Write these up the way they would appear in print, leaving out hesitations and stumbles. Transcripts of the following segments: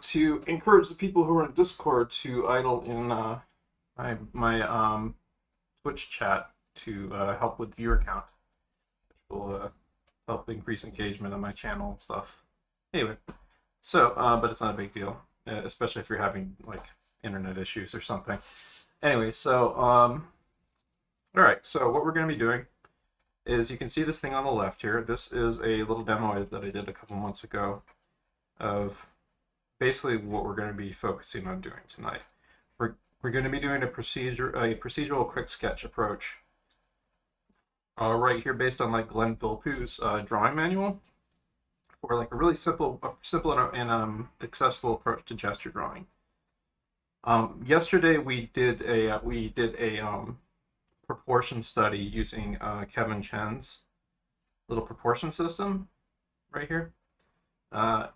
to encourage the people who are in Discord to idle in my Twitch chat to help with viewer count, which will help increase engagement on my channel and stuff. Anyway, so but it's not a big deal, especially if you're having like internet issues or something. Anyway, so all right, so what we're going to be doing is you can see this thing on the left here. This is a little demo that I did a couple months ago of basically what we're going to be focusing on doing tonight. We're going to be doing a procedural quick sketch approach right here based on like Glenn Villepeu's drawing manual for like a really simple and accessible approach to gesture drawing. Yesterday we did a proportion study using Kevin Chen's little proportion system right here.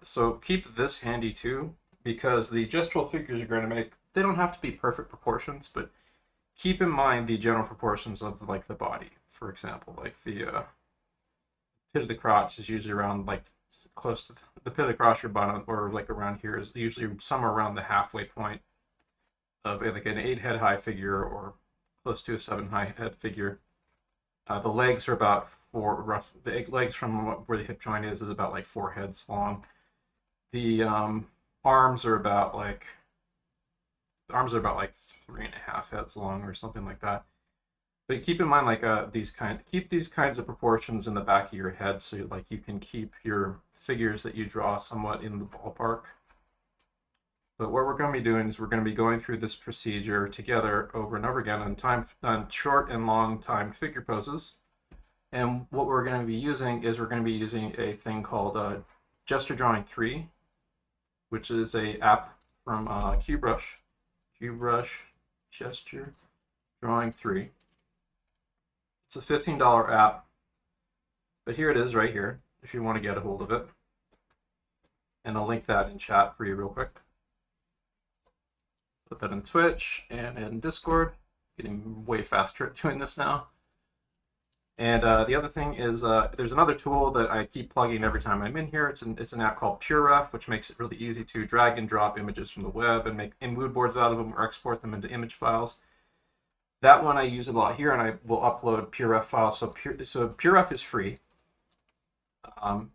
So keep this handy too, because the gestural figures you're going to make, they don't have to be perfect proportions, but keep in mind the general proportions of like the body. For example, like the pit of the crotch is usually around like close to the pit of the crotch or bottom, or like around here is usually somewhere around the halfway point of like an 8 head high figure or close to a 7 high head figure. The legs are about the legs from where the hip joint is about like 4 heads long. The arms are about like 3.5 heads long or something like that. But keep in mind like keep these kinds of proportions in the back of your head, so you can keep your figures that you draw somewhat in the ballpark. But what we're going to be doing is we're going to be going through this procedure together over and over again on short and long timed figure poses. And what we're going to be using is we're going to be using a thing called Gesture Drawing 3, which is a app from QBrush. QBrush Gesture Drawing 3. It's a $15 app, but here it is right here if you want to get a hold of it. And I'll link that in chat for you real quick. Put that in Twitch and in Discord. Getting way faster at doing this now. And the other thing is there's another tool that I keep plugging every time I'm in here. It's an app called PureRef, which makes it really easy to drag and drop images from the web and make mood boards out of them or export them into image files. That one I use a lot here, and I will upload PureRef files. So PureRef is free. And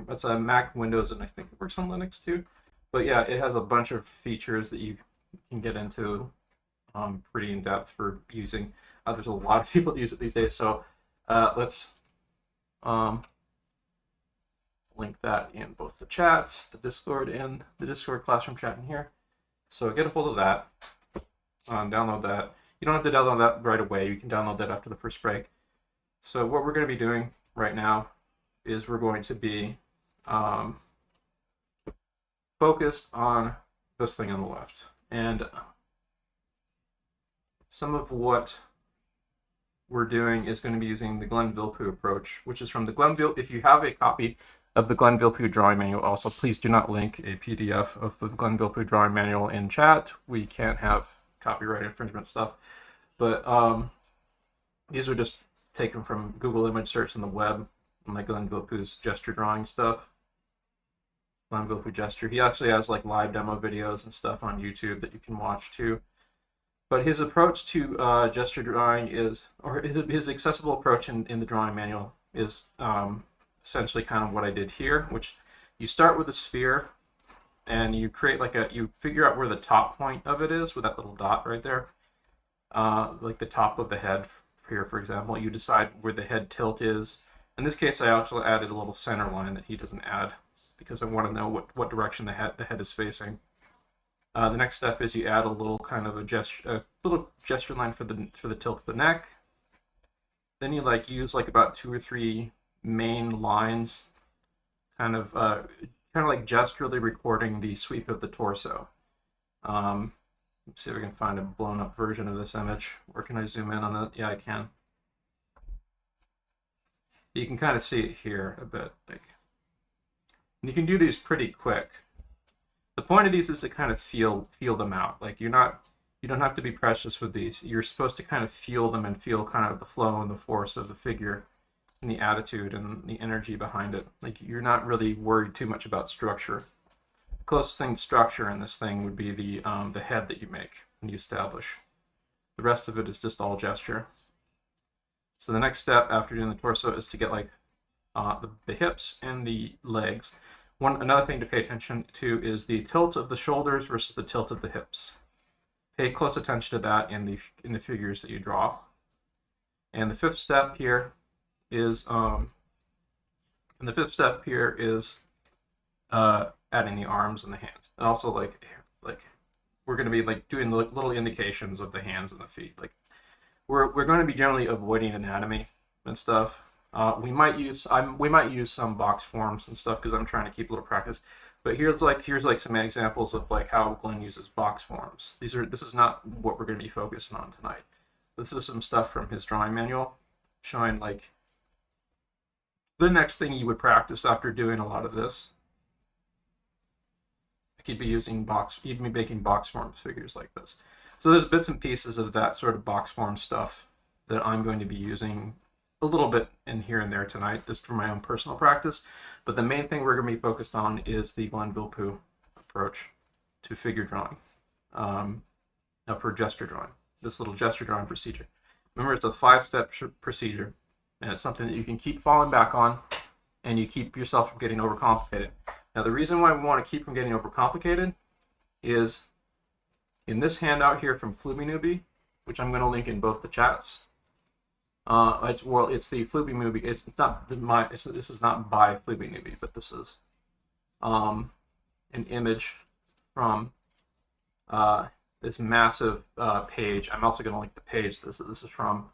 it's a Mac, Windows, and I think it works on Linux too. But yeah, it has a bunch of features that you can get into pretty in depth for using. There's a lot of people that use it these days, so let's link that in both the chats, the Discord, and the Discord classroom chat in here. So get a hold of that, download that. You don't have to download that right away. You can download that after the first break. So what we're going to be doing right now is we're going to be focused on this thing on the left. And some of what we're doing is going to be using the Glenn Villepeu approach, which is from the Glenn Villepeu. If you have a copy of the Glenn Villepeu drawing manual, also please do not link a PDF of the Glenn Villepeu drawing manual in chat. We can't have copyright infringement stuff. But these are just taken from Google image search on the web, and like Glenn Villepeu's gesture drawing stuff. Glenn Villepeu gesture. He actually has like live demo videos and stuff on YouTube that you can watch too. But his approach to gesture drawing is, or his accessible approach in the drawing manual is essentially kind of what I did here, which you start with a sphere and you create you figure out where the top point of it is with that little dot right there. Like the top of the head here, for example, you decide where the head tilt is. In this case, I also added a little center line that he doesn't add because I want to know what direction the head is facing. The next step is you add a little kind of a little gesture line for the tilt of the neck. Then you use about 2 or 3 main lines, kind of like gesturally recording the sweep of the torso. Let's see if we can find a blown up version of this image. Where can I zoom in on that? Yeah, I can. You can kind of see it here a bit. And you can do these pretty quick. The point of these is to kind of feel them out. You don't have to be precious with these. You're supposed to kind of feel them and feel kind of the flow and the force of the figure and the attitude and the energy behind it. You're not really worried too much about structure. closest thing to structure in this thing would be the head that you make and you establish. The rest of it is just all gesture. So the next step after doing the torso is to get like the hips and the legs. Another thing to pay attention to is the tilt of the shoulders versus the tilt of the hips. Pay close attention to that in the figures that you draw. And the fifth step here is adding the arms and the hands, and also like we're going to be like doing the little indications of the hands and the feet. Like we're going to be generally avoiding anatomy and stuff. We might use some box forms and stuff because I'm trying to keep a little practice. But here's like some examples of like how Glenn uses box forms. This is not what we're going to be focusing on tonight. This is some stuff from his drawing manual showing like the next thing you would practice after doing a lot of this. He'd be making box form figures like this. So there's bits and pieces of that sort of box form stuff that I'm going to be using a little bit in here and there tonight, just for my own personal practice. But the main thing we're going to be focused on is the Glenn Villepeu approach to figure drawing, for gesture drawing. This little gesture drawing procedure. Remember, it's a 5-step procedure, and it's something that you can keep falling back on, and you keep yourself from getting overcomplicated. Now, the reason why we want to keep from getting overcomplicated is in this handout here from Flooby Newbie, which I'm going to link in both the chats. It's the Flooby Newbie. This is not by Flooby Newbie, but this is an image from this massive page. I'm also going to link the page this is from,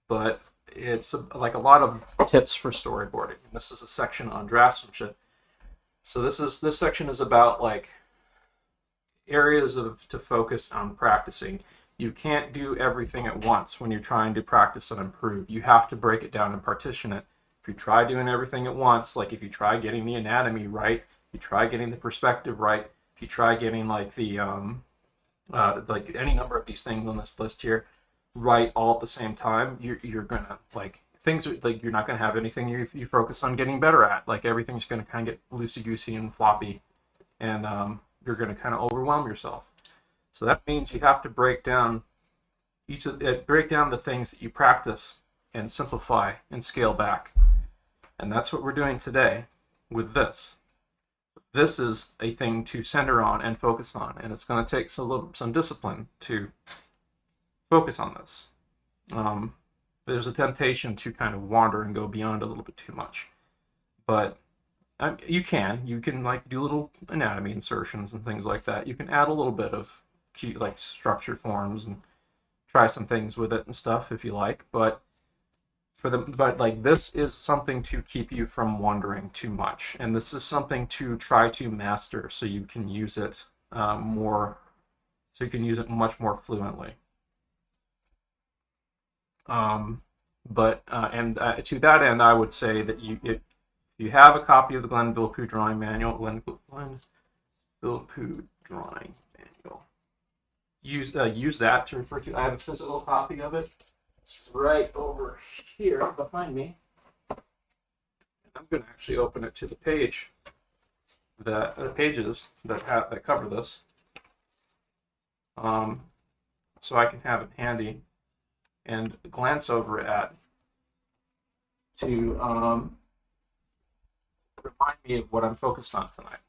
but it's like a lot of tips for storyboarding. This is a section on draftsmanship. So this section is about like areas to focus on practicing. You can't do everything at once when you're trying to practice and improve. You have to break it down and partition it. If you try doing everything at once, like if you try getting the anatomy right, you try getting the perspective right, if you try getting like the like any number of these things on this list here right all at the same time, you're gonna like things like you're not gonna have anything you focus on getting better at. Like everything's gonna kind of get loosey-goosey and floppy, and you're gonna kind of overwhelm yourself. So that means you have to break down the things that you practice and simplify and scale back. And that's what we're doing today with this. This is a thing to center on and focus on, and it's going to take some discipline to focus on this. There's a temptation to kind of wander and go beyond a little bit too much, but you can like do little anatomy insertions and things like that. You can add a little bit of cute like structure forms and try some things with it and stuff if you like, but like this is something to keep you from wandering too much, and this is something to try to master so you can use it much more fluently. To that end, I would say that if you have a copy of the Glenn Villepeu drawing manual, Glenn Villepeu drawing manual, use that to refer to. I have a physical copy of it. It's right over here behind me. And I'm going to actually open it to the pages that cover this, so I can have it handy and glance over it to remind me of what I'm focused on tonight.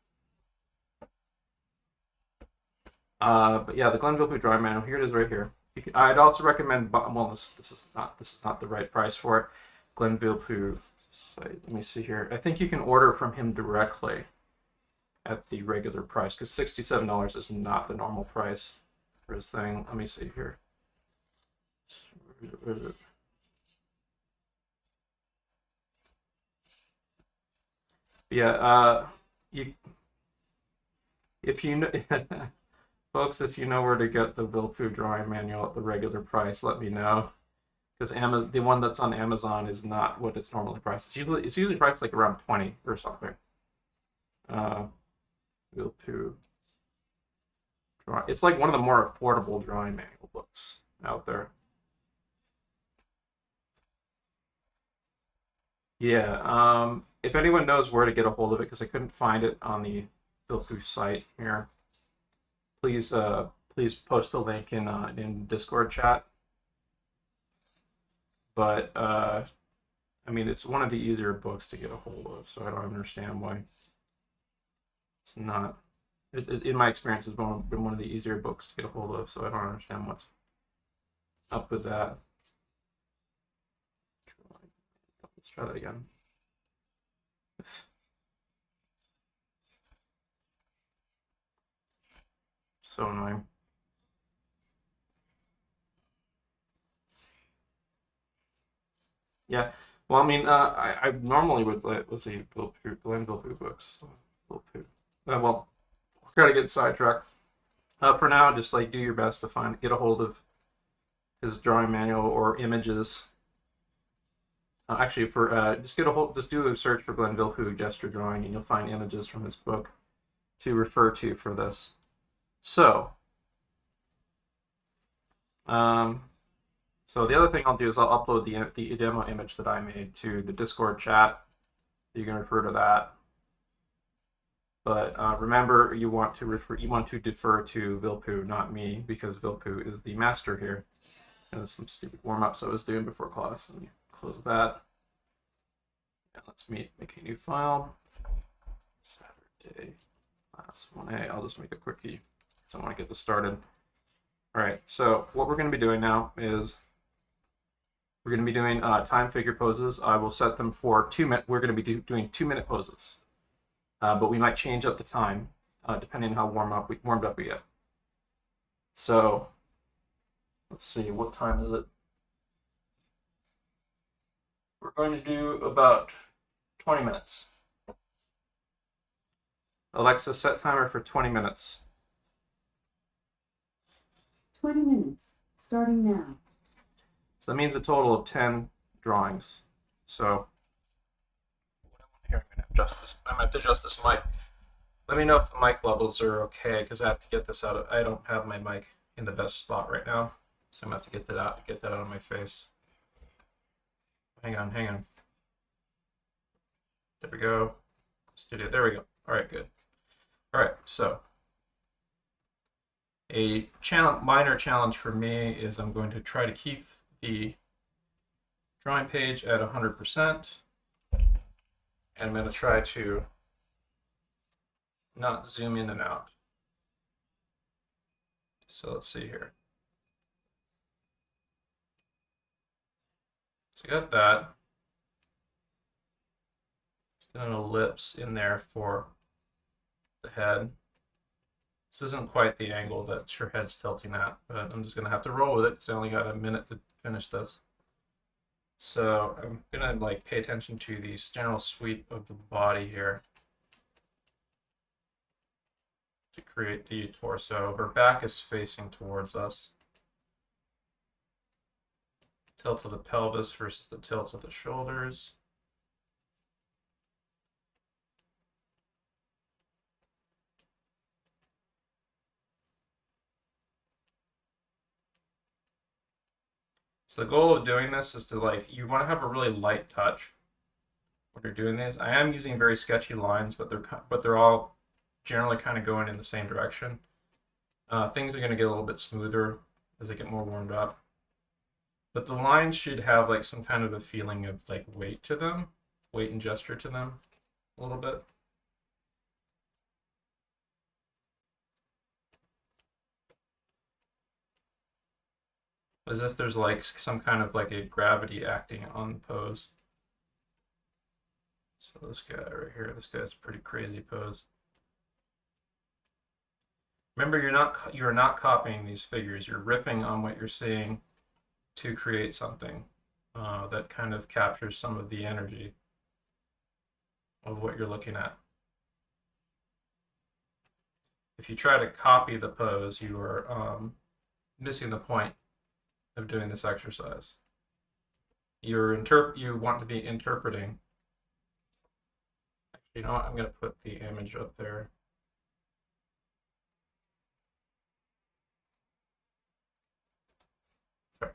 But yeah, the Glenn Villepeu drawing manual. Here it is, right here. I'd also recommend. Well, this is not the right price for it. Glenn Villepeu. Let me see here. I think you can order from him directly at the regular price, because $67 is not the normal price for his thing. Let me see here. Where is it? Yeah. If you know. Folks, if you know where to get the Villepeu drawing manual at the regular price, let me know. Because the one that's on Amazon is not what it's normally priced. It's usually priced like around 20 or something. Villepeu drawing. It's like one of the more affordable drawing manual books out there. Yeah. If anyone knows where to get a hold of it, because I couldn't find it on the Vilpoo site here. Please post the link in Discord chat. But I mean, it's one of the easier books to get a hold of, so I don't understand why it's not. In my experience, it's been one of the easier books to get a hold of, so I don't understand what's up with that. Let's try that again. So annoying. Yeah. Well, I mean, I normally would let's see, Glenn Vilpoo books. Vilpoo. Well, gotta get sidetracked. For now, just like do your best to get a hold of his drawing manual or images. Actually, for just do a search for Glenn Vilpoo gesture drawing, and you'll find images from his book to refer to for this. So, so the other thing I'll do is I'll upload the demo image that I made to the Discord chat. You can refer to that. But remember, you want to defer to Vilpoo, not me, because Vilpoo is the master here. And there's some stupid warm-ups I was doing before class. Let me close that. And let's make a new file. Saturday, class 1A. I'll just make a quickie, so I want to get this started. All right, so what we're going to be doing now is we're going to be doing time figure poses. I will set them for 2 minutes. We're going to be doing 2-minute poses, but we might change up the time depending on how warmed up we get. So let's see, what time is it? We're going to do about 20 minutes. Alexa, set timer for 20 minutes. 20 minutes, starting now. So that means a total of 10 drawings. So here, I'm going to have to adjust this mic. Let me know if the mic levels are okay, because I have to get this out. I don't have my mic in the best spot right now, so I'm going to have to get that out of my face. Hang on. There we go. Studio. There we go. All right, good. All right, so a minor challenge for me is I'm going to try to keep the drawing page at 100%, and I'm going to try to not zoom in and out. So let's see here. So I got that. Got an ellipse in there for the head. This isn't quite the angle that your head's tilting at, but I'm just going to have to roll with it because I only got a minute to finish this. So I'm going to pay attention to the general sweep of the body here to create the torso. Her back is facing towards us. Tilt of the pelvis versus the tilt of the shoulders. So the goal of doing this is to you want to have a really light touch when you're doing these. I am using very sketchy lines, but they're all generally kind of going in the same direction. Things are going to get a little bit smoother as they get more warmed up. But the lines should have some kind of a feeling of weight to them, weight and gesture to them a little bit. As if there's some kind of a gravity acting on the pose. So this guy right here, this guy's a pretty crazy pose. Remember, you're not copying these figures. You're riffing on what you're seeing to create something that kind of captures some of the energy of what you're looking at. If you try to copy the pose, you are missing the point of doing this exercise. You want to be interpreting. Actually, you know what? I'm going to put the image up there. Sorry.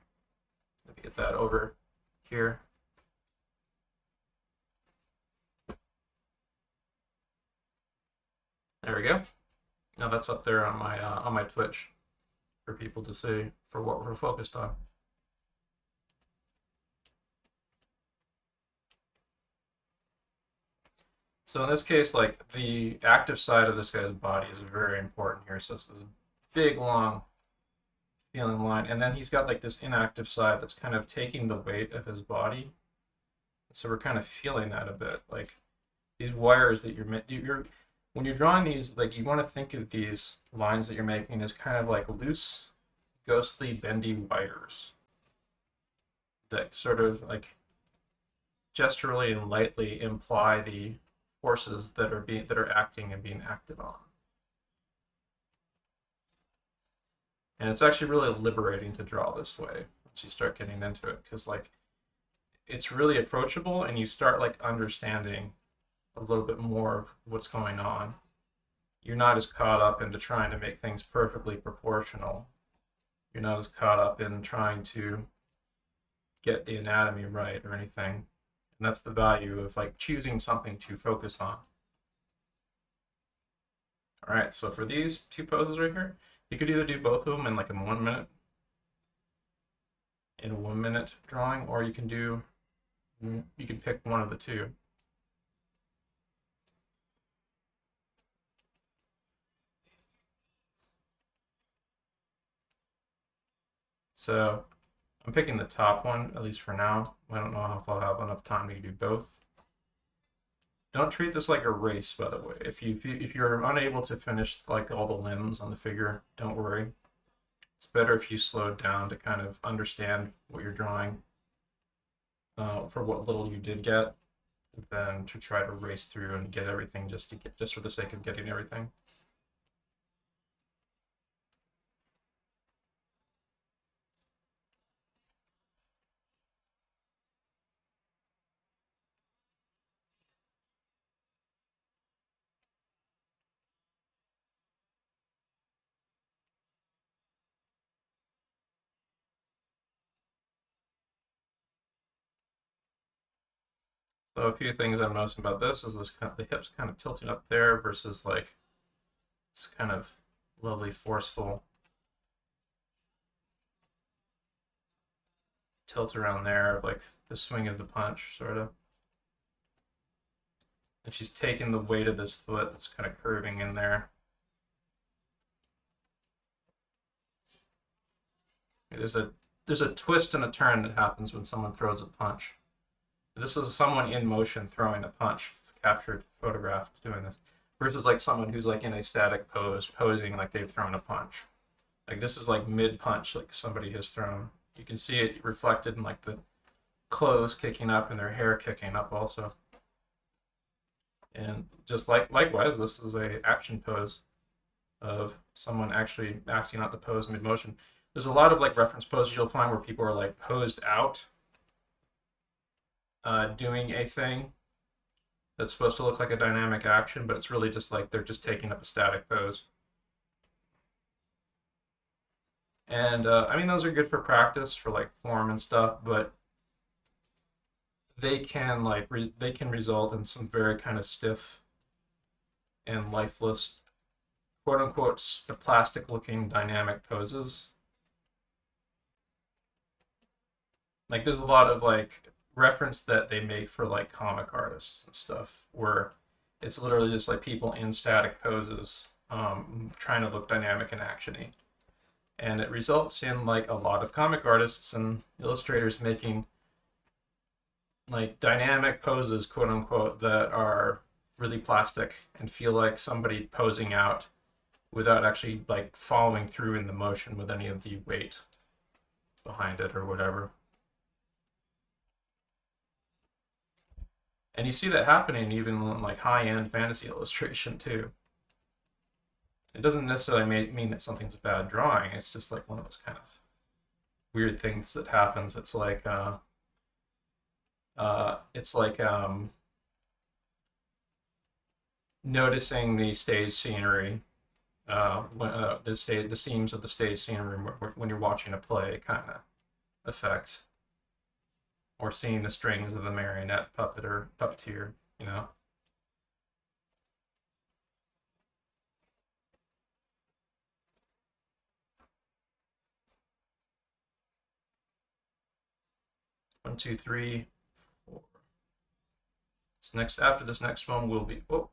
Let me get that over here. There we go. Now that's up there on my Twitch for people to see for what we're focused on. So in this case, like the active side of this guy's body is very important here. So this is a big, long feeling line, and then he's got like this inactive side that's kind of taking the weight of his body. So we're kind of feeling that a bit, like these wires that you're when you're drawing these, like you want to think of these lines that you're making as kind of like loose, ghostly, bendy wires that sort of like gesturally and lightly imply the forces that are acting and being acted on. And it's actually really liberating to draw this way once you start getting into it, because like it's really approachable and you start like understanding a little bit more of what's going on. You're not as caught up into trying to make things perfectly proportional. You're not as caught up in trying to get the anatomy right or anything. And that's the value of like choosing something to focus on. All right, so for these two poses right here, you could either do both of them in like a 1 minute, in a 1 minute drawing, or you can pick one of the two. So I'm picking the top one, at least for now. I don't know if I'll have enough time to do both. Don't treat this like a race, by the way. If you're unable to finish like all the limbs on the figure, don't worry. It's better if you slow down to kind of understand what you're drawing for what little you did get, than to try to race through and get everything just for the sake of getting everything. So a few things I'm noticing about this is the hips kind of tilting up there versus like this kind of lovely forceful tilt around there, like the swing of the punch, sort of. And she's taking the weight of this foot that's kind of curving in there. There's a twist and a turn that happens when someone throws a punch. This is someone in motion throwing a punch, captured, photographed, doing this, versus like someone who's like in a static pose, posing like they've thrown a punch. Like this is like mid-punch, like somebody has thrown. You can see it reflected in like the clothes kicking up and their hair kicking up also. And just likewise, this is a action pose of someone actually acting out the pose mid-motion. There's a lot of like reference poses you'll find where people are like posed out, doing a thing that's supposed to look like a dynamic action, but it's really just like they're just taking up a static pose. And I mean, those are good for practice, for like form and stuff, but they can they can result in some very kind of stiff and lifeless, quote unquote, plastic looking dynamic poses. Like there's a lot of like reference that they make for like comic artists and stuff where it's literally just like people in static poses trying to look dynamic and actiony. And it results in like a lot of comic artists and illustrators making like dynamic poses, quote unquote, that are really plastic and feel like somebody posing out without actually like following through in the motion with any of the weight behind it or whatever. And you see that happening even in like high-end fantasy illustration too. It doesn't necessarily mean that something's a bad drawing. It's just like one of those kind of weird things that happens. It's like noticing the stage scenery, the seams of the stage scenery when you're watching a play, kind of effect, or seeing the strings of the marionette puppet or puppeteer, you know. 2, 3, 4. After this next one will be, oh,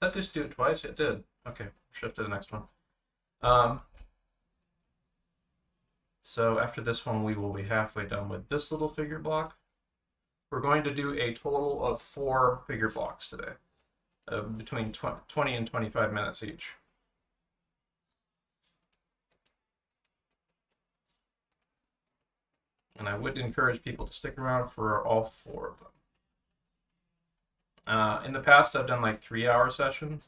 did that just do it twice? It did. Okay, shift to the next one. So after this one, we will be halfway done with this little figure block. We're going to do a total of 4 figure blocks today, between 20 and 25 minutes each. And I would encourage people to stick around for all 4 of them. In the past, I've done like 3-hour sessions.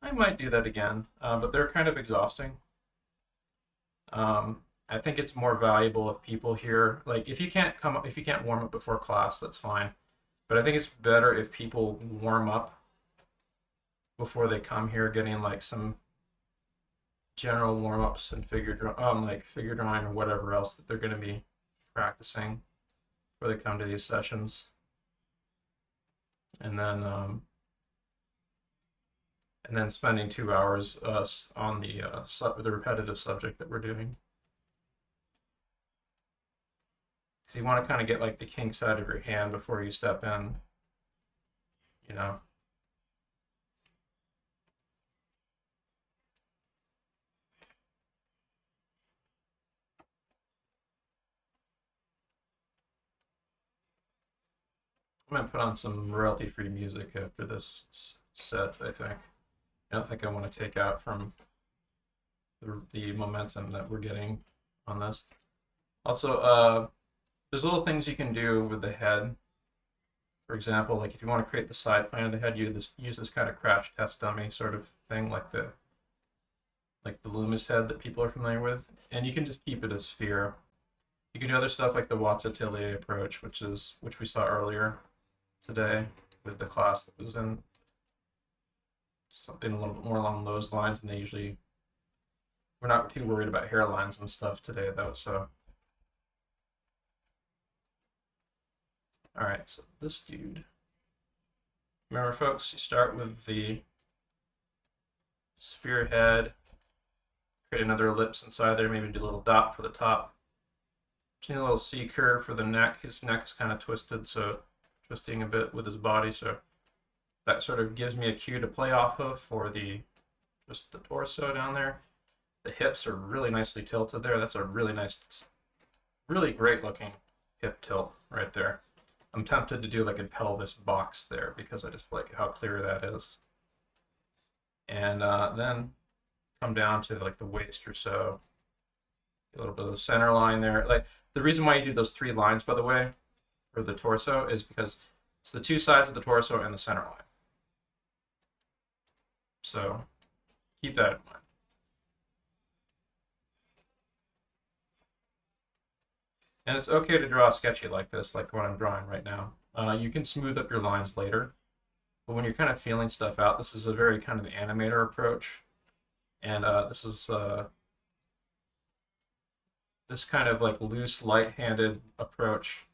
I might do that again, but they're kind of exhausting. I think it's more valuable if people here, like if you can't warm up before class, that's fine. But I think it's better if people warm up before they come here, getting like some general warm-ups and figure drawing or whatever else that they're going to be practicing before they come to these sessions. And then spending 2 hours on the repetitive subject that we're doing. So you want to kind of get like the kinks out of your hand before you step in, you know. I'm going to put on some royalty-free music after this set, I think. I don't think I want to take out from the momentum that we're getting on this. Also, there's little things you can do with the head. For example, like if you want to create the side plane of the head, use this kind of crash test dummy sort of thing, like the Loomis head that people are familiar with. And you can just keep it a sphere. You can do other stuff like the Watts-Atelier approach, which we saw earlier today with the class that was in. Something a little bit more along those lines, and we're not too worried about hairlines and stuff today, though. So, all right, so this dude. Remember, folks, you start with the sphere head, create another ellipse inside there, maybe do a little dot for the top. A little C curve for the neck. His neck is kind of twisted, so twisting a bit with his body, so that sort of gives me a cue to play off of for just the torso down there. The hips are really nicely tilted there. That's a really nice, really great looking hip tilt right there. I'm tempted to do like a pelvis box there because I just like how clear that is. And then come down to like the waist or so. A little bit of the center line there. Like the reason why you do those 3 lines, by the way, for the torso is because it's the 2 sides of the torso and the center line. So keep that in mind. And it's okay to draw sketchy like this, like what I'm drawing right now. You can smooth up your lines later, but when you're kind of feeling stuff out, this is a very kind of animator approach. And this kind of like loose, light-handed approach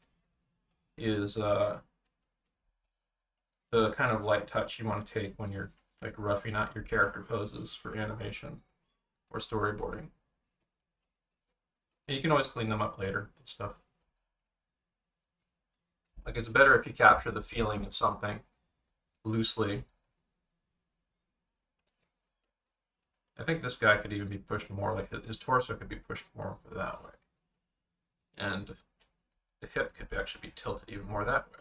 is the kind of light touch you want to take when you're like roughing out your character poses for animation or storyboarding. And you can always clean them up later and stuff. Like it's better if you capture the feeling of something loosely. I think this guy could even be pushed more, like his torso could be pushed more for that way. And the hip could actually be tilted even more that way.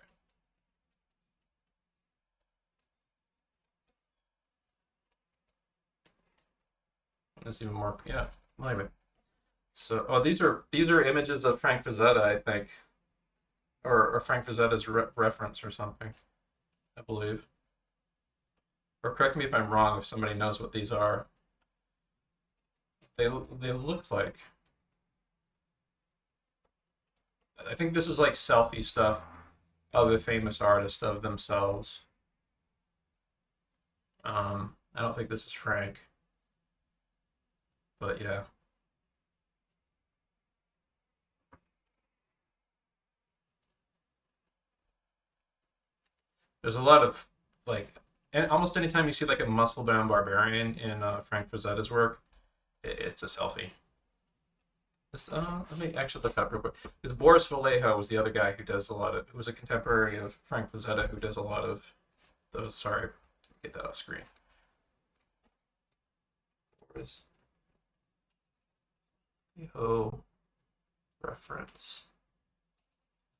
There's even more, yeah. Well, anyway, so these are images of Frank Frazetta, I think, or Frank Frazetta's reference or something, I believe. Or correct me if I'm wrong if somebody knows what these are. They look like, I think this is like selfie stuff of a famous artist of themselves. I don't think this is Frank. But yeah. There's a lot of like, and almost anytime you see like a muscle-bound barbarian in Frank Frazetta's work, it's a selfie. This, let me actually look up real quick. Because Boris Vallejo was the other guy who does a lot of. Who was a contemporary of Frank Frazetta, who does a lot of those. Sorry, get that off screen. Boris Vallejo reference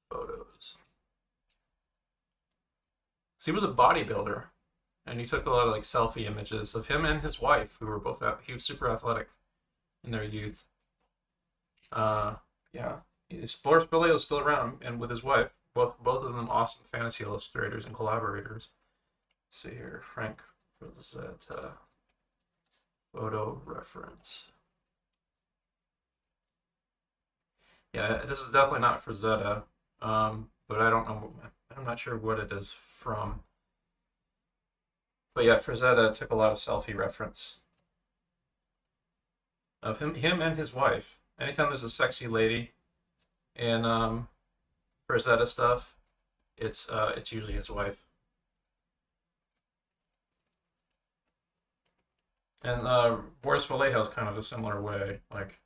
photos. So he was a bodybuilder, and he took a lot of like selfie images of him and his wife, who were both he was super athletic in their youth. Yeah, Boris Vallejo is still around, and with his wife, both of them awesome fantasy illustrators and collaborators. Let's see here, Frank Frazetta photo reference. Yeah, this is definitely not Frazetta, but I don't know. I'm not sure what it is from. But yeah, Frazetta took a lot of selfie reference of him and his wife. Anytime there's a sexy lady in Frazetta stuff, it's usually his wife. And Boris Vallejo is kind of a similar way. Like,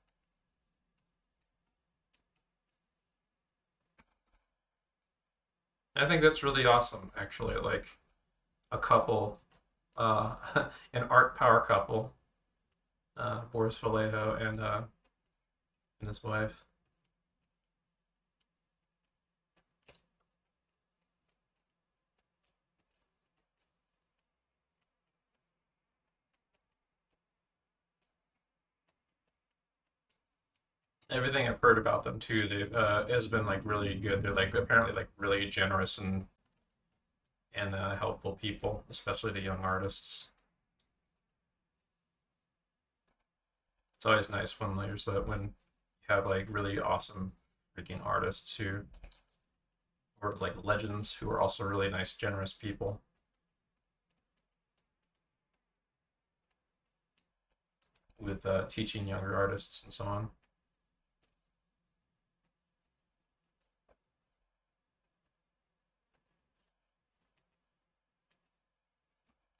I think that's really awesome, actually. Like a couple, uh, an art power couple, Boris Vallejo and his wife. Everything I've heard about them too, they has been like really good. They're like apparently like really generous and helpful people, especially to young artists. It's always nice when there's when you have like really awesome freaking artists who or like legends who are also really nice, generous people. With teaching younger artists and so on.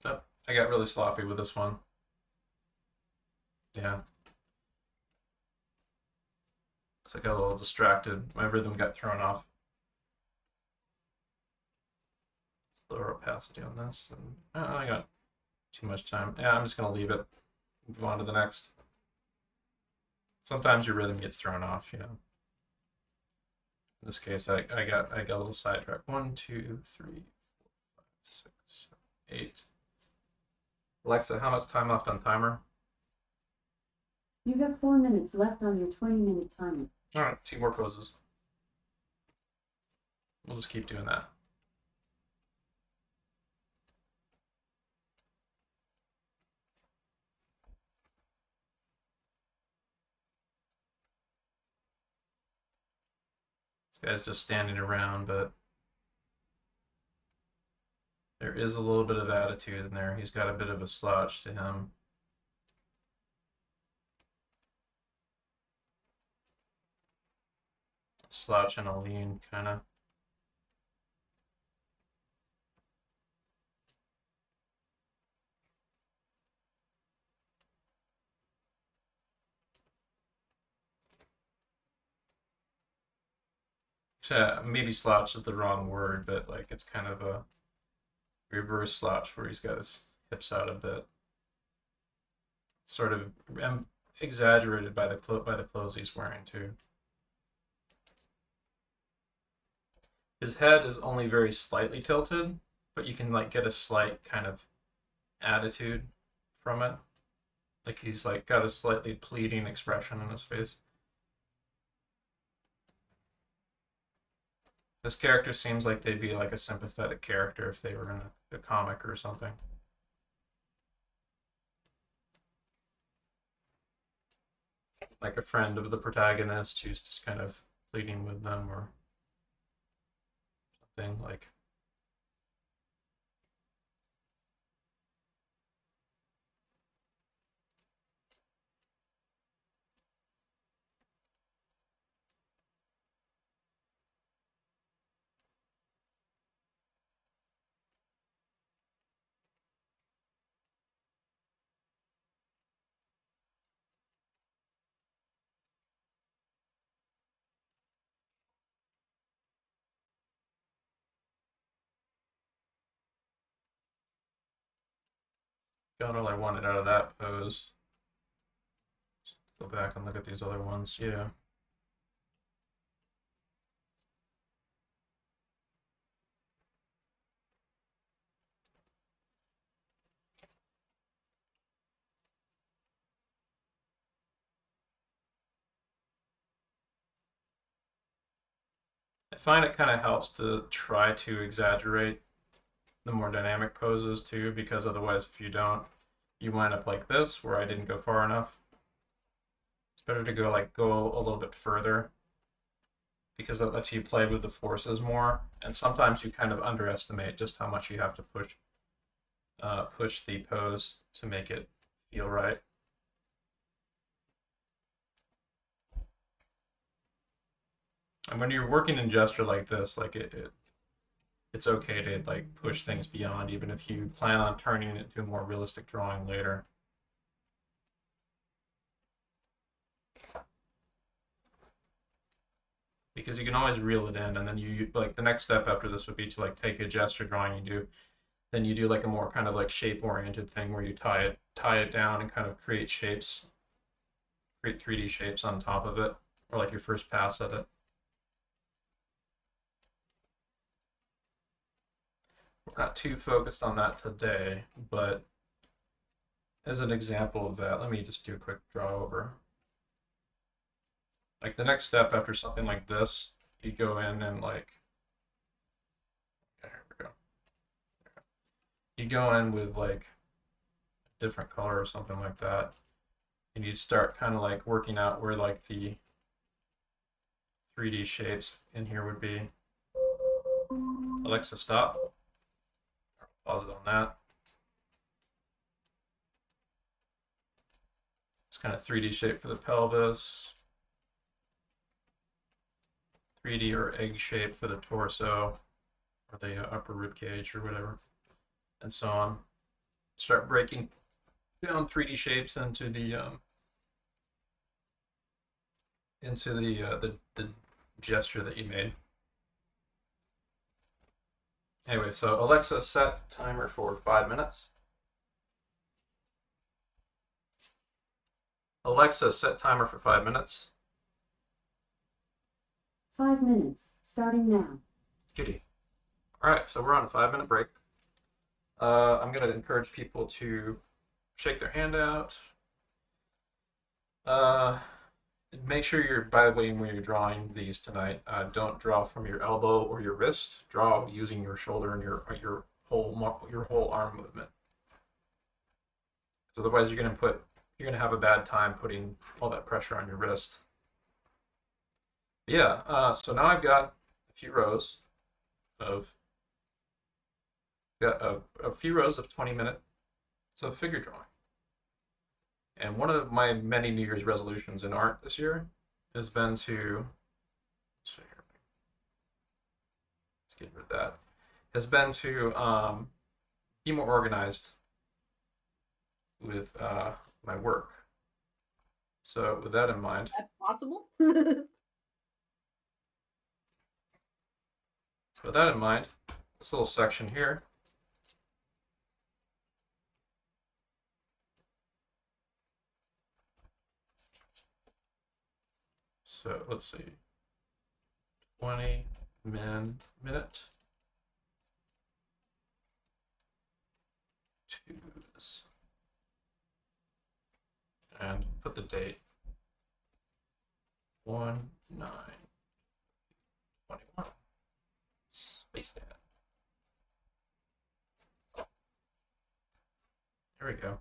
Oh, I got really sloppy with this one. Yeah, so I got a little distracted. My rhythm got thrown off. Lower opacity on this, and I got too much time. Yeah, I'm just gonna leave it. Move on to the next. Sometimes your rhythm gets thrown off, you know. In this case, I got a little sidetracked. 1, 2, 3, 4, 5, 6, 7, 8. Alexa, how much time left on timer? You have 4 minutes left on your 20-minute timer. All right, 2 more poses. We'll just keep doing that. This guy's just standing around, but there is a little bit of attitude in there. He's got a bit of a slouch to him. Slouch and a lean, kind of. Maybe slouch is the wrong word, but like it's kind of a reverse slouch where he's got his hips out a bit, sort of exaggerated by the clothes he's wearing too. His head is only very slightly tilted, but you can like get a slight kind of attitude from it. Like he's like got a slightly pleading expression in his face. This character seems like they'd be like a sympathetic character if they were in a comic or something. Like a friend of the protagonist who's just kind of pleading with them or something like. got all I wanted out of that pose. Go back and look at these other ones. Yeah. I find it kind of helps to try to exaggerate the more dynamic poses too, because otherwise, if you don't, you wind up like this, where I didn't go far enough. It's better to go a little bit further, because that lets you play with the forces more. And sometimes you kind of underestimate just how much you have to push the pose to make it feel right. And when you're working in gesture like this, it's okay to push things beyond, even if you plan on turning it into a more realistic drawing later. Because you can always reel it in, and then you the next step after this would be to take a gesture drawing then you do a more kind of shape oriented thing where you tie it down and kind of create shapes, create 3D shapes on top of it, or your first pass at it. We're not too focused on that today, but as an example of that, let me just do a quick draw over. The next step after something like this, you go in and here we go. You go in with a different color or something like that, and you start kind of working out where the 3D shapes in here would be. Alexa, stop. Pause it on that. It's kind of 3D shape for the pelvis. 3D or egg shape for the torso, or the upper rib cage, or whatever, and so on. Start breaking down 3D shapes into the gesture that you made. Anyway, so Alexa, set timer for 5 minutes. Alexa, set timer for 5 minutes. 5 minutes, starting now. Goody. All right, so we're on a 5-minute break. I'm going to encourage people to shake their hand out. Make sure you're, by the way, when you're drawing these tonight, don't draw from your elbow or your wrist. Draw using your shoulder and your whole arm movement. Because otherwise, you're gonna have a bad time putting all that pressure on your wrist. Yeah. So now I've got a few rows of 20-minute figure drawing. And one of my many New Year's resolutions in art this year has been to, let's get rid of that, has been to be more organized with my work. So with that in mind. That's possible. So with that in mind, this little section here, so let's see, 20-minute twos, and put the date 1/9/21. Spacedad. There we go.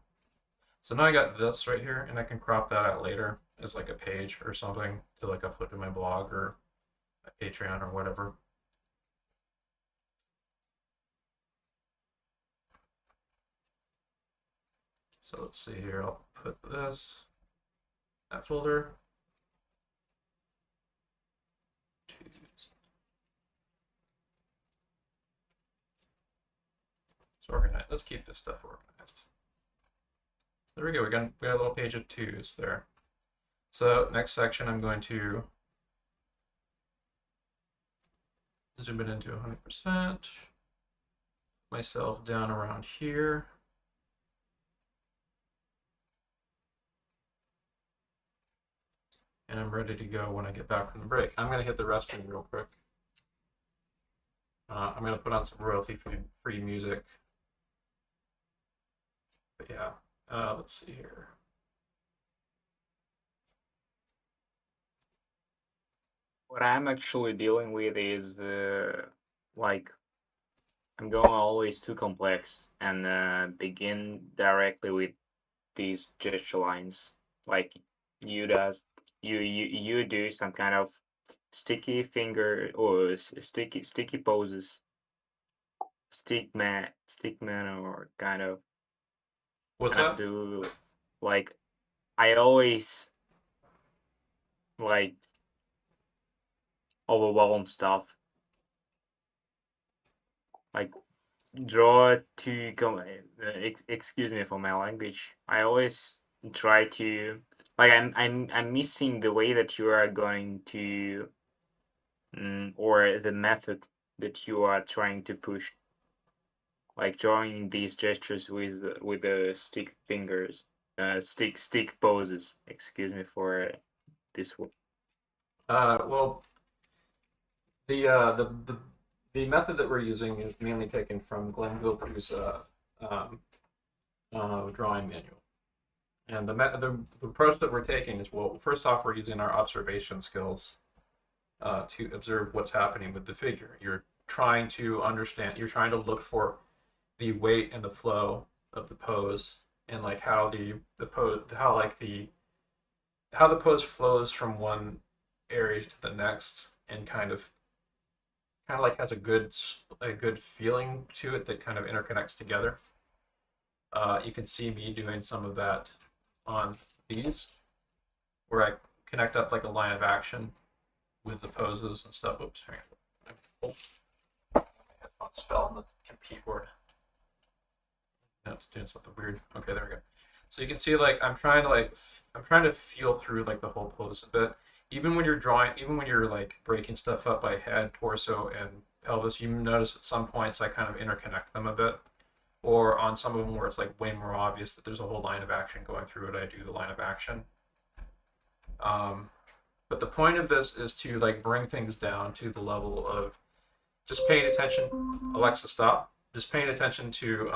So now I got this right here, and I can crop that out later as a page or something to upload to my blog or my Patreon or whatever. So let's see here. I'll put that folder. It's organized. Let's keep this stuff organized. There we go. We got a little page of twos there. So next section, I'm going to zoom it into 100%. Myself down around here. and I'm ready to go when I get back from the break. I'm gonna hit the restroom real quick. I'm gonna put on some royalty-free music. But yeah, let's see here. What I'm actually dealing with is like I'm going always too complex and begin directly with these gesture lines. Like you does you do some kind of sticky finger or sticky poses, stick man or kind of What's kind of up? do like I always like overwhelm stuff. Like draw to come excuse me for my language. I always try to like I'm missing the way that you are going to or the method that you are trying to push, like drawing these gestures with the stick fingers, stick poses, excuse me for this word. Well, the method that we're using is mainly taken from Glenn Vilppu's um, drawing manual. And the approach that we're taking is, well, first off, we're using our observation skills to observe what's happening with the figure. You're trying to understand. You're trying to look for the weight and the flow of the pose, and like how the pose, how the pose flows from one area to the next, and kind of like has a good feeling to it that kind of interconnects together. You can see me doing some of that on these, where I connect up like a line of action with the poses and stuff. Oops, hang on. Oh, my headphones fell on the keyboard. No, it's doing something weird. Okay, there we go. So you can see like I'm trying to feel through like the whole pose a bit. Even when you're drawing, even when you're like breaking stuff up by head, torso, and pelvis, you notice at some points I kind of interconnect them a bit. Or on some of them where it's like way more obvious that there's a whole line of action going through it, I do the line of action. But the point of this is to like bring things down to the level of just paying attention. Alexa, stop. Just paying attention to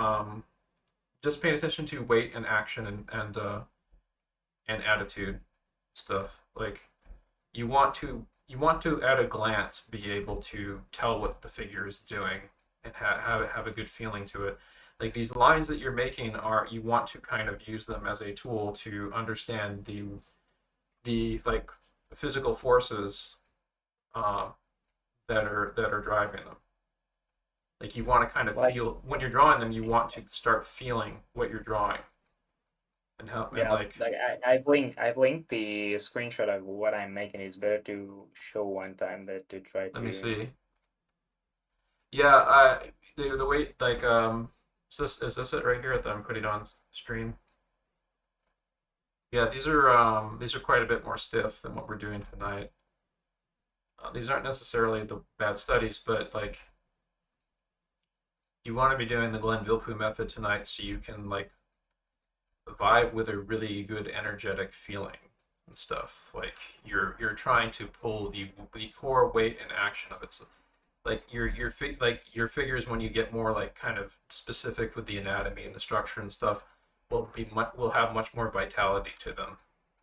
weight and action and attitude stuff. Like you want to at a glance be able to tell what the figure is doing and have a good feeling to it. Like these lines that you're making are, you want to kind of use them as a tool to understand the like physical forces uh, that are driving them. Like you want to kind of Like feel when you're drawing them, you want to start feeling what you're drawing and how and yeah, like like I've linked the screenshot of what I'm making. It's better to show one time than to try let me to. see. Yeah, the way like is this it right here that I'm putting on stream? Yeah, these are quite a bit more stiff than what we're doing tonight. These aren't necessarily the bad studies, but like you want to be doing the Glenn Vilppu method tonight so you can like vibe with a really good energetic feeling and stuff. Like you're trying to pull the core weight and action of it. So, like like your figures when you get more like kind of specific with the anatomy and the structure and stuff will have much more vitality to them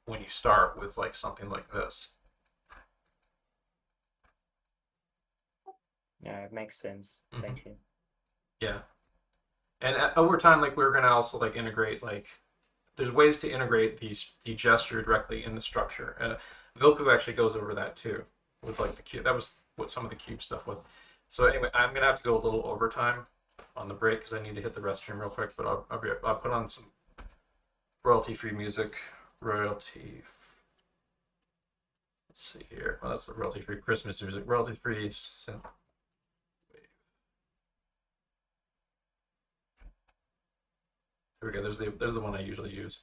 when you start with like something like this. Yeah, it makes sense. Mm-hmm. Thank you. Yeah, and over time, like we're gonna also like integrate like there's ways to integrate the gesture directly in the structure. And Vilpu actually goes over that too with like the cube. That was what some of the cube stuff was. So anyway, I'm gonna have to go a little overtime on the break because I need to hit the restroom real quick. But I'll put on some royalty-free music. Royalty. Let's see here. Well, that's the royalty-free Christmas music. Royalty-free synth. Here we go. There's the one I usually use.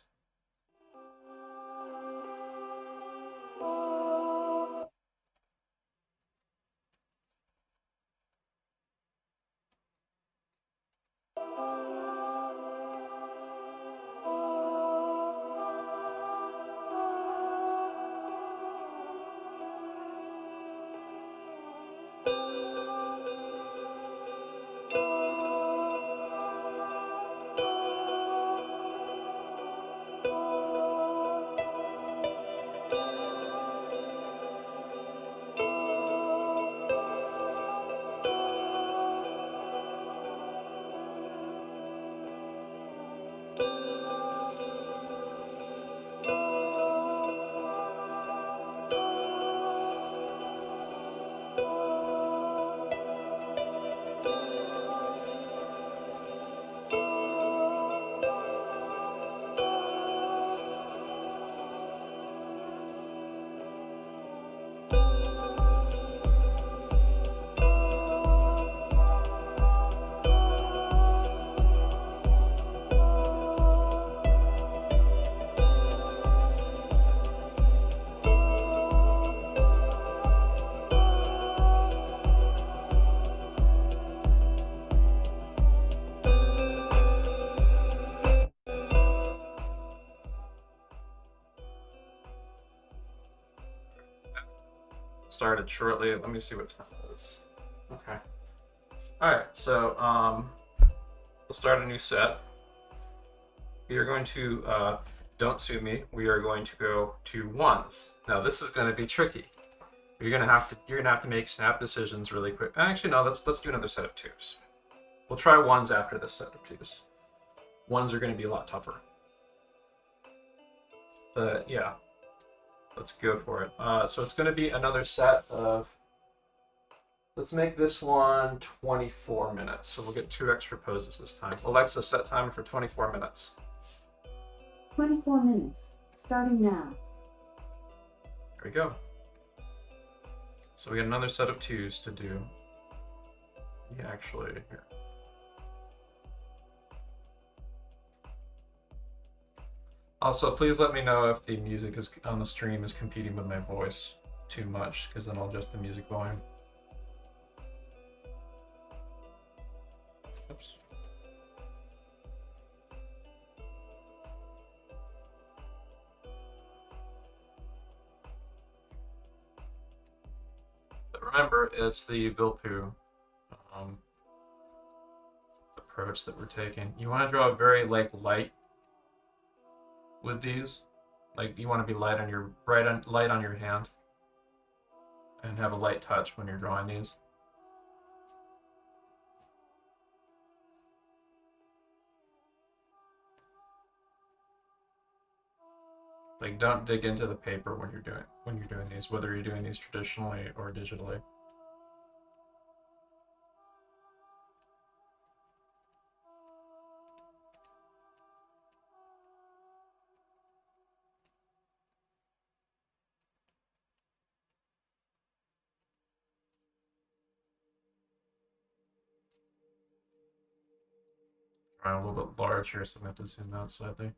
started shortly. Let me see what time it is. Okay. All right. So we'll start a new set. We are going to don't sue me. We are going to go to ones. Now this is going to be tricky. You're gonna have to make snap decisions really quick. Actually, no. Let's do another set of twos. We'll try ones after this set of twos. Ones are going to be a lot tougher. But yeah, let's go for it. So it's going to be another set of. Let's make this one 24 minutes. So we'll get 2 extra poses this time. Alexa, set timer for 24 minutes. 24 minutes, starting now. There we go. So we got another set of twos to do. Yeah, actually, here. Also, please let me know if the music is on the stream is competing with my voice too much, because then I'll adjust the music volume. Oops. But remember, it's the Vilpu approach that we're taking. You want to draw very light with these. Like you want to be light on your hand, and have a light touch when you're drawing these. Like don't dig into the paper when you're doing these, whether you're doing these traditionally or digitally. Trying a little bit large here, so I'm going to have to zoom out slightly.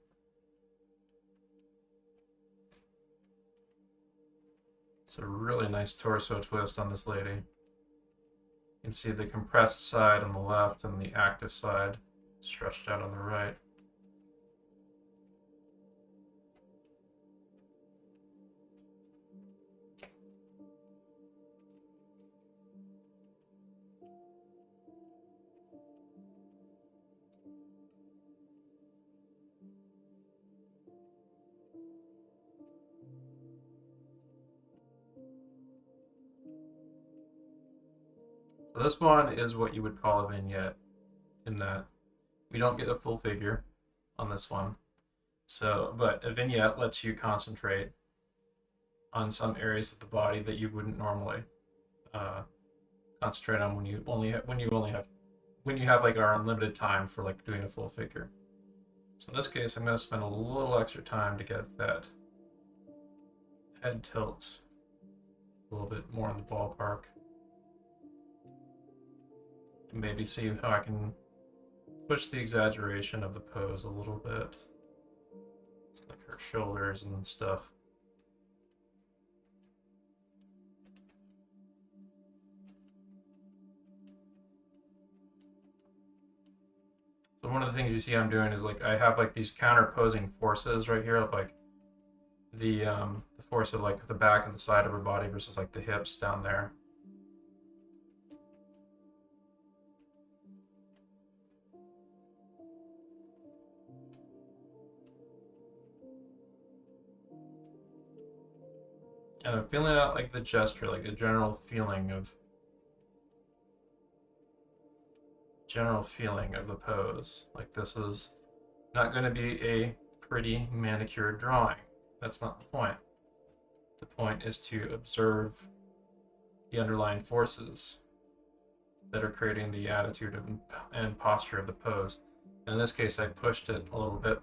It's a really nice torso twist on this lady. You can see the compressed side on the left and the active side stretched out on the right. So this one is what you would call a vignette, in that we don't get a full figure on this one. So, but a vignette lets you concentrate on some areas of the body that you wouldn't normally concentrate on when you have like our unlimited time for like doing a full figure. So in this case, I'm going to spend a little extra time to get that head tilt a little bit more in the ballpark. And maybe see how I can push the exaggeration of the pose a little bit. Like her shoulders and stuff. So one of the things you see I'm doing is like I have like these counter-posing forces right here of like the force of like the back and the side of her body versus like the hips down there. And I'm feeling out like the gesture, like the general feeling of the pose. Like this is not going to be a pretty manicured drawing. That's not the point. The point is to observe the underlying forces that are creating the attitude and posture of the pose. And in this case, I pushed it a little bit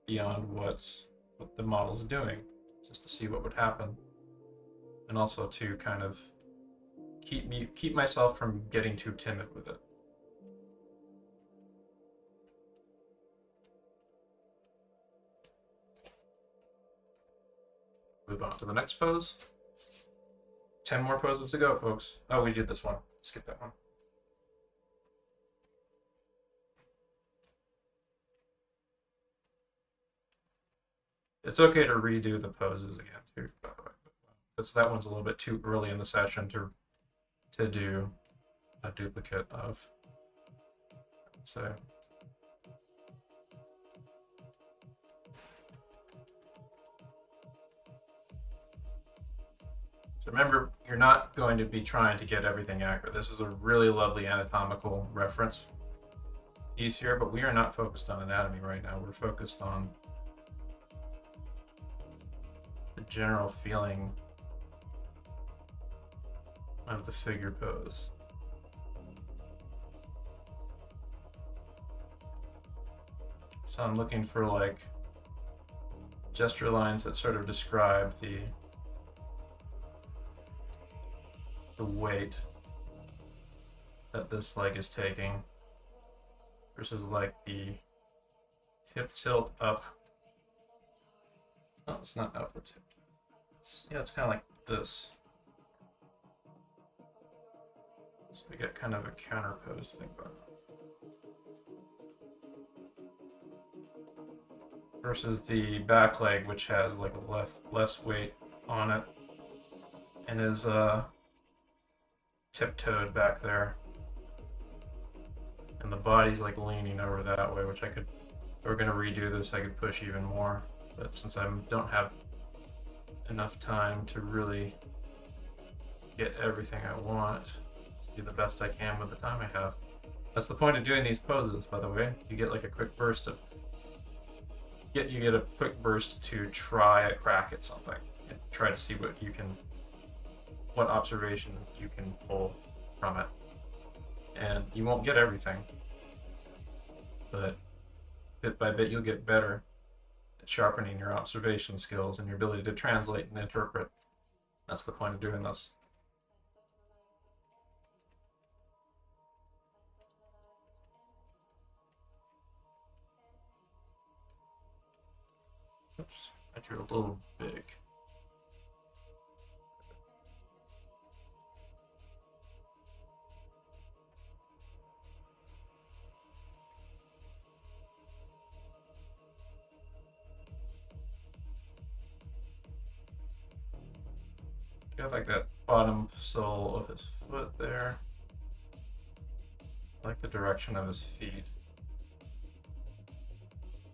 beyond what the model's doing, just to see what would happen, and also to kind of keep myself from getting too timid with it. Move on to the next pose. 10 more poses to go, folks. Oh, we did this one. Skip that one. It's okay to redo the poses again, too, by the way. But that one's a little bit too early in the session to do a duplicate of. So remember, you're not going to be trying to get everything accurate. This is a really lovely anatomical reference piece here, but we are not focused on anatomy right now. We're focused on the general feeling of the figure pose. So I'm looking for like gesture lines that sort of describe the weight that this leg is taking versus like the hip tilt up. No, it's not upward tilt. It's kind of like this. So we get kind of a counter pose thing about it. Versus the back leg, which has like a less weight on it and is tiptoed back there, and the body's like leaning over that way, which I could, if we're gonna redo this, I could push even more, but since I don't have enough time to really get everything I want, to do the best I can with the time I have. That's the point of doing these poses, by the way. You get like a quick burst of you get a quick burst to try a crack at something and try to see what observation you can pull from it. And you won't get everything, but bit by bit you'll get better at sharpening your observation skills and your ability to translate and interpret. That's the point of doing this. Oops, I drew a little big. Got like that bottom sole of his foot there. I like the direction of his feet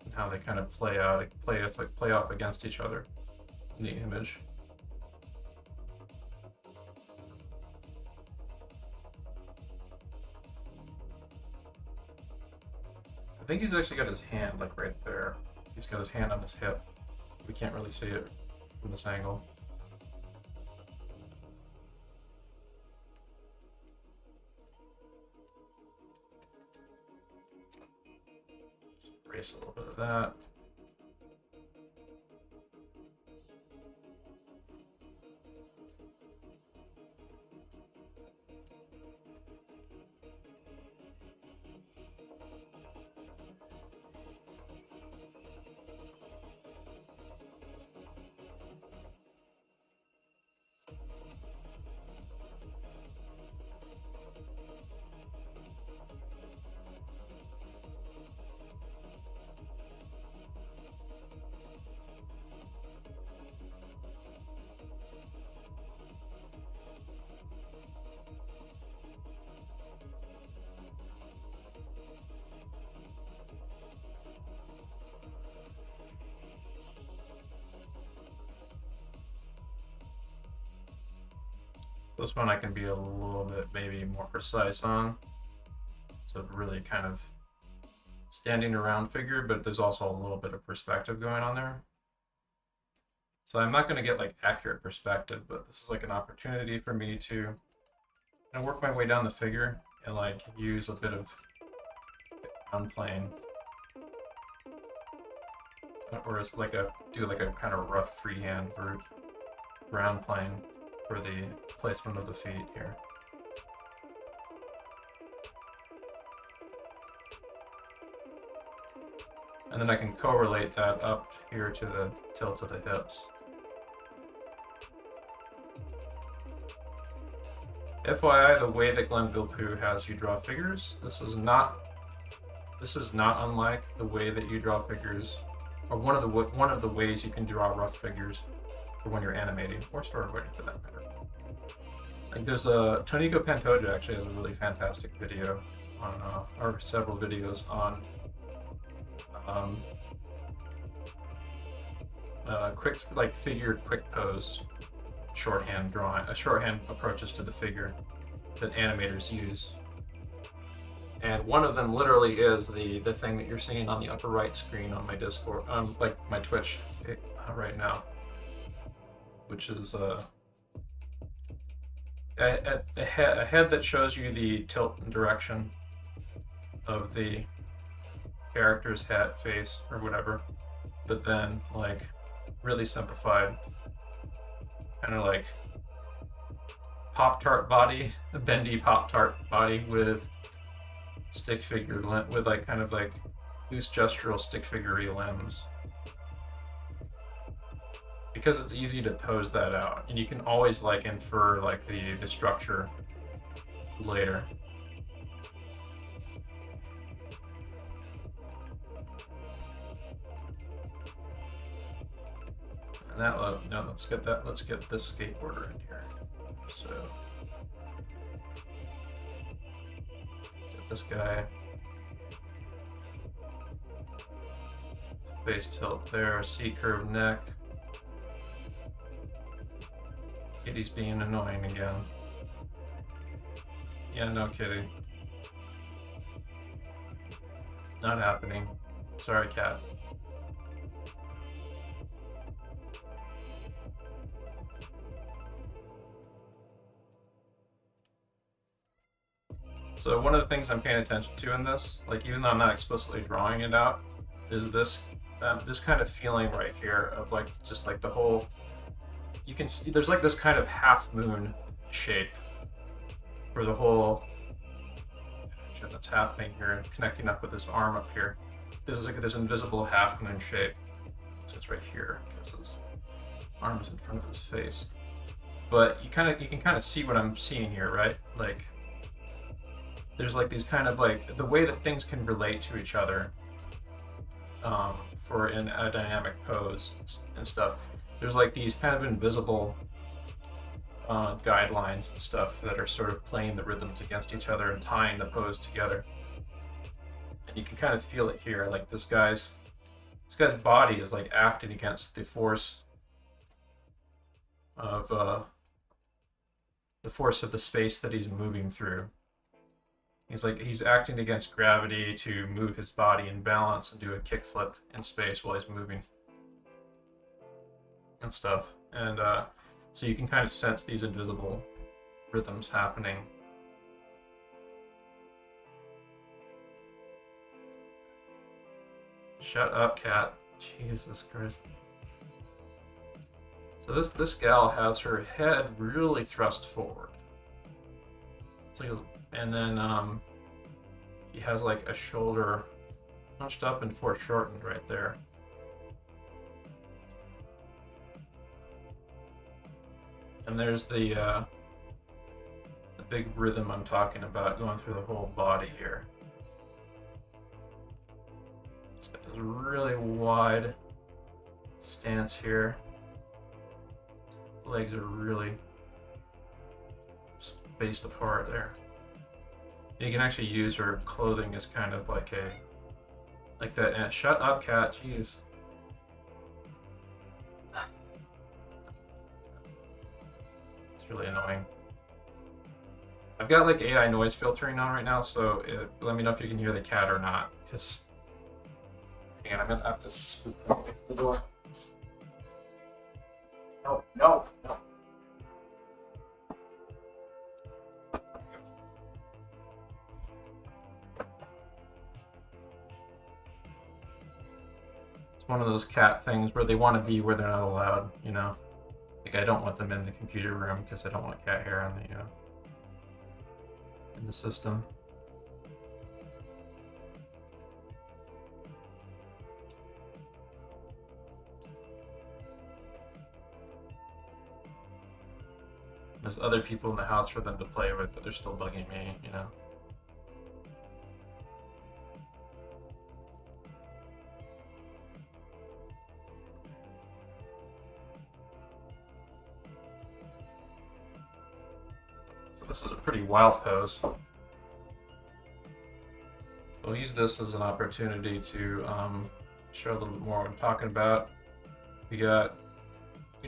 and how they kind of play off against each other in the image. I think he's actually got his hand like right there. He's got his hand on his hip. We can't really see it from this angle. Erase a little bit of that. This one I can be a little bit maybe more precise on. It's a really kind of standing around figure, but there's also a little bit of perspective going on there. So I'm not going to get like accurate perspective, but this is like an opportunity for me to work my way down the figure and like use a bit of ground plane, or it's like do like a kind of rough freehand ground plane for the placement of the feet here. And then I can correlate that up here to the tilt of the hips. FYI, the way that Glenn Villepeu has you draw figures, this is not unlike the way that you draw figures, or one of the ways you can draw rough figures for when you're animating, or storyboarding for that matter. Like there's a Tonico Pantoja actually has a really fantastic video on, or several videos on quick, like figure quick pose shorthand drawing, shorthand approaches to the figure that animators use. And one of them literally is the thing that you're seeing on the upper right screen on my Discord, like my Twitch right now, which is a head that shows you the tilt and direction of the character's head, face, or whatever, but then like really simplified, kind of like Pop-Tart body, a bendy Pop-Tart body with stick figure, with like kind of like loose gestural stick figure-y limbs. Because it's easy to pose that out, and you can always like infer like the structure later. And that, no, let's get this skateboarder in here. So get this guy. Face tilt there, C-curve neck. Kitty's being annoying again. Yeah, no kidding. Not happening. Sorry, cat. So one of the things I'm paying attention to in this, like even though I'm not explicitly drawing it out, is this this kind of feeling right here of like just like the whole. You can see there's like this kind of half moon shape for the whole action that's happening here, connecting up with this arm up here. This is like this invisible half moon shape. So it's right here because his arm is in front of his face. But you can kind of see what I'm seeing here, right? Like there's like these kind of like the way that things can relate to each other for in a dynamic pose and stuff. There's like these kind of invisible guidelines and stuff that are sort of playing the rhythms against each other and tying the pose together. And you can kind of feel it here, like this guy's body is like acting against the force of the space that he's moving through. He's acting against gravity to move his body in balance and do a kickflip in space while he's moving and stuff. And so you can kind of sense these invisible rhythms happening. Shut up, cat. Jesus Christ. So this gal has her head really thrust forward. So and then she has like a shoulder hunched up and foreshortened right there. And there's the big rhythm I'm talking about going through the whole body here. It's got this really wide stance here. Legs are really spaced apart there. You can actually use her clothing as kind of like that. And shut up, cat. Jeez. It's really annoying. I've got like AI noise filtering on right now, so let me know if you can hear the cat or not. Because, hang on, I'm gonna have to spook the door. No, no, no. It's one of those cat things where they want to be where they're not allowed, you know? Like, I don't want them in the computer room because I don't want cat hair on the, in the system. There's other people in the house for them to play with, but they're still bugging me, you know? So this is a pretty wild pose. We'll use this as an opportunity to show a little bit more what I'm talking about. We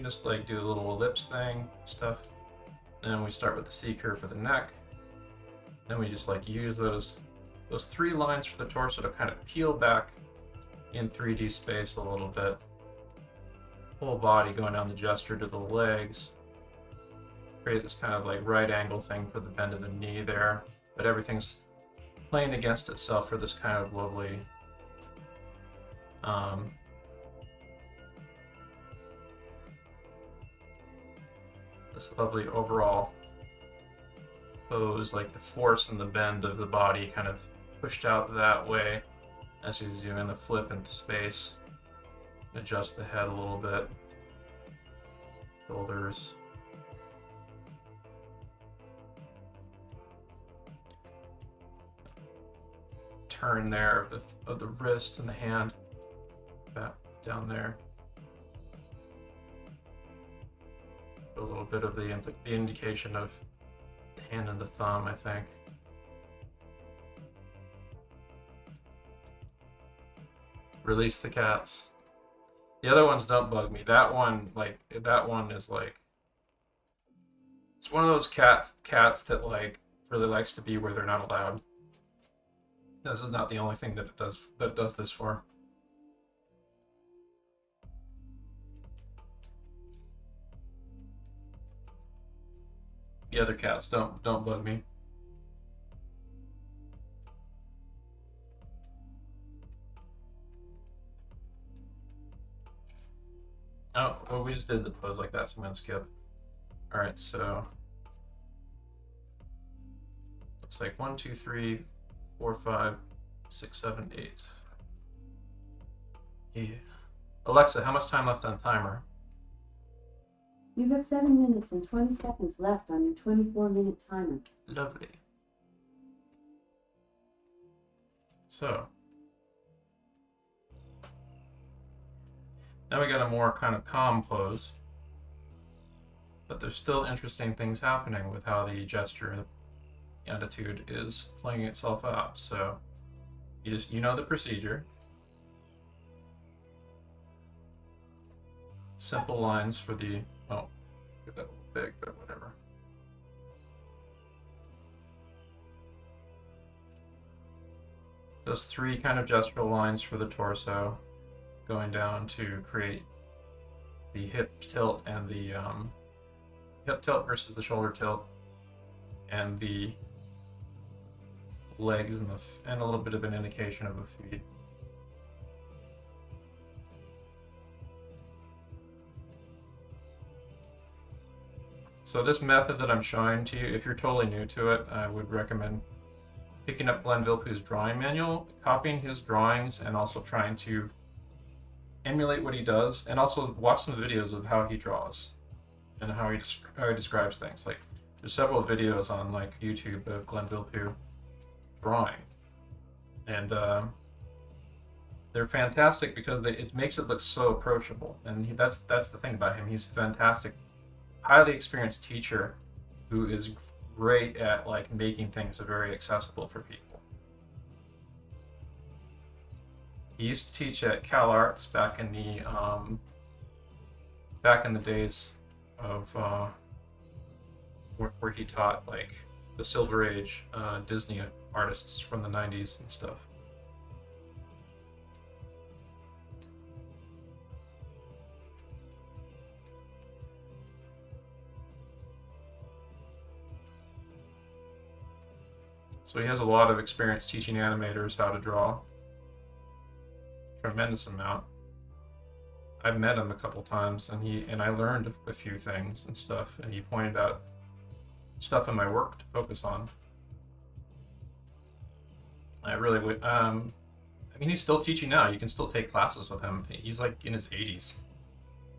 just like do a little ellipse thing, stuff. Then we start with the C curve for the neck. Then we just like use those 3 lines for the torso to kind of peel back in 3D space a little bit. Whole body going down the gesture to the legs. Create this kind of like right angle thing for the bend of the knee there. But everything's playing against itself for this kind of lovely overall pose, like the force and the bend of the body kind of pushed out that way as he's doing the flip into space. Adjust the head a little bit. Shoulders. Turn there of the wrist and the hand back down there. A little bit of the indication of the hand and the thumb, I think. Release the cats. The other ones don't bug me. That one is like, it's one of those cats that like really likes to be where they're not allowed. This is not the only thing that it does this for. The other cats don't bug me. Oh, well, we just did the pose like that, so I'm gonna skip. All right, so looks like 1, 2, 3, 4, 5, 6, 7, 8. Yeah. Alexa, how much time left on timer? You have 7 minutes and 20 seconds left on your 24-minute timer. Lovely. So now we got a more kind of calm pose, but there's still interesting things happening with how the gesture attitude is playing itself out. So you know the procedure. Simple lines for the, oh, get that a little big, but whatever. Those 3 kind of gestural lines for the torso, going down to create the hip tilt and the hip tilt versus the shoulder tilt, and the legs and a little bit of an indication of the feet. So this method that I'm showing to you, if you're totally new to it, I would recommend picking up Glenn Vilppu's drawing manual, copying his drawings, and also trying to emulate what he does, and also watch some videos of how he draws and how he describes things. Like, there's several videos on like YouTube of Glenn Vilppu drawing, and they're fantastic because it makes it look so approachable. And that's the thing about him. He's a fantastic, highly experienced teacher who is great at like making things very accessible for people. He used to teach at Cal Arts back in the days of where he taught like the Silver Age Disney artists from the 90s and stuff. So he has a lot of experience teaching animators how to draw. Tremendous amount. I've met him a couple times, and I learned a few things and stuff, and he pointed out stuff in my work to focus on. I really would. I mean, he's still teaching now. You can still take classes with him. He's like in his 80s.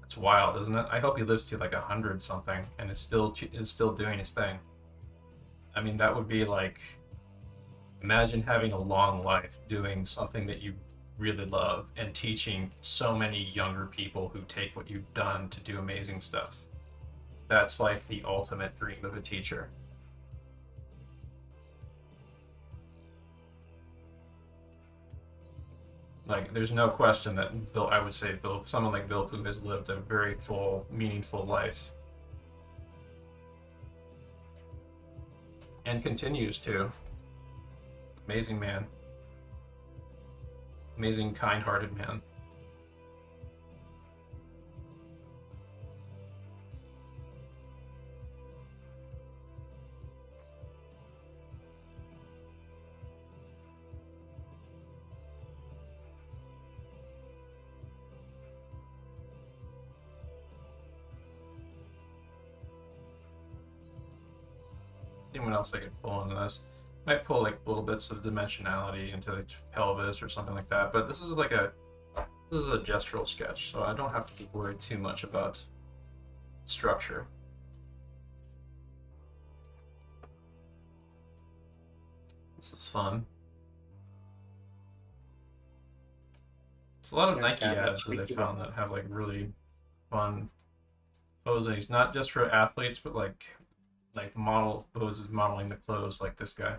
It's wild, isn't it? I hope he lives to like 100 something and is still doing his thing. I mean, that would be like, imagine having a long life doing something that you really love and teaching so many younger people who take what you've done to do amazing stuff. That's like the ultimate dream of a teacher. Like, there's no question that I would say someone like Vilpu has lived a very full, meaningful life. And continues to. Amazing man. Amazing, kind-hearted man. See what else I could pull into this. Might pull like little bits of dimensionality into the pelvis or something like that, but this is a gestural sketch, so I don't have to be worried too much about structure. This is fun. There's a lot of Nike ads that I found that have like really fun posings, not just for athletes, but like model poses modeling the clothes, like this guy.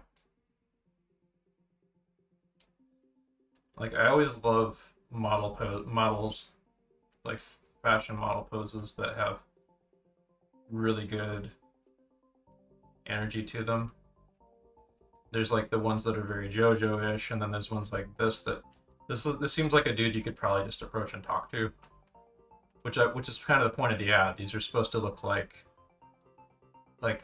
Like, I always love models, like fashion model poses that have really good energy to them. There's like the ones that are very JoJo-ish, and then there's ones like this that this seems like a dude you could probably just approach and talk to, which is kind of the point of the ad. These are supposed to look like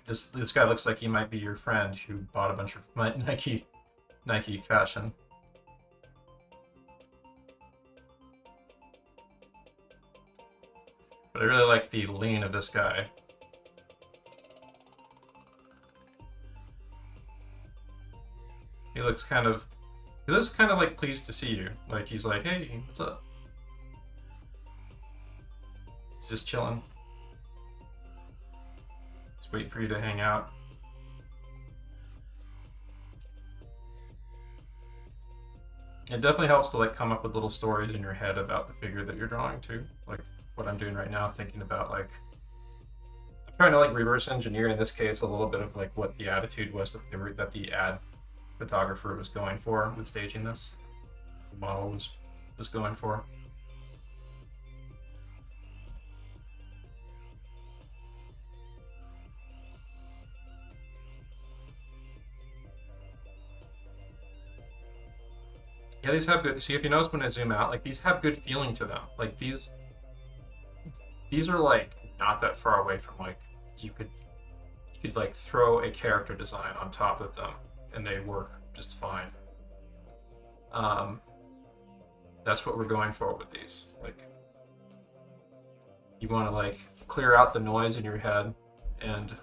this guy looks like he might be your friend who bought a bunch of Nike fashion. But I really like the lean of this guy. He looks kind of like pleased to see you. Like, he's like, hey, what's up? He's just chilling. Just wait for you to hang out. It definitely helps to like come up with little stories in your head about the figure that you're drawing too. Like what I'm doing right now, thinking about like I'm trying to like reverse engineer in this case a little bit of like what the attitude was that the ad photographer was going for with staging this. The model was going for. Yeah, these have good. See, if you notice when I zoom out, like these have good feeling to them. Like these are like not that far away from like you could like throw a character design on top of them and they work just fine. That's what we're going for with these. Like, you want to like clear out the noise in your head and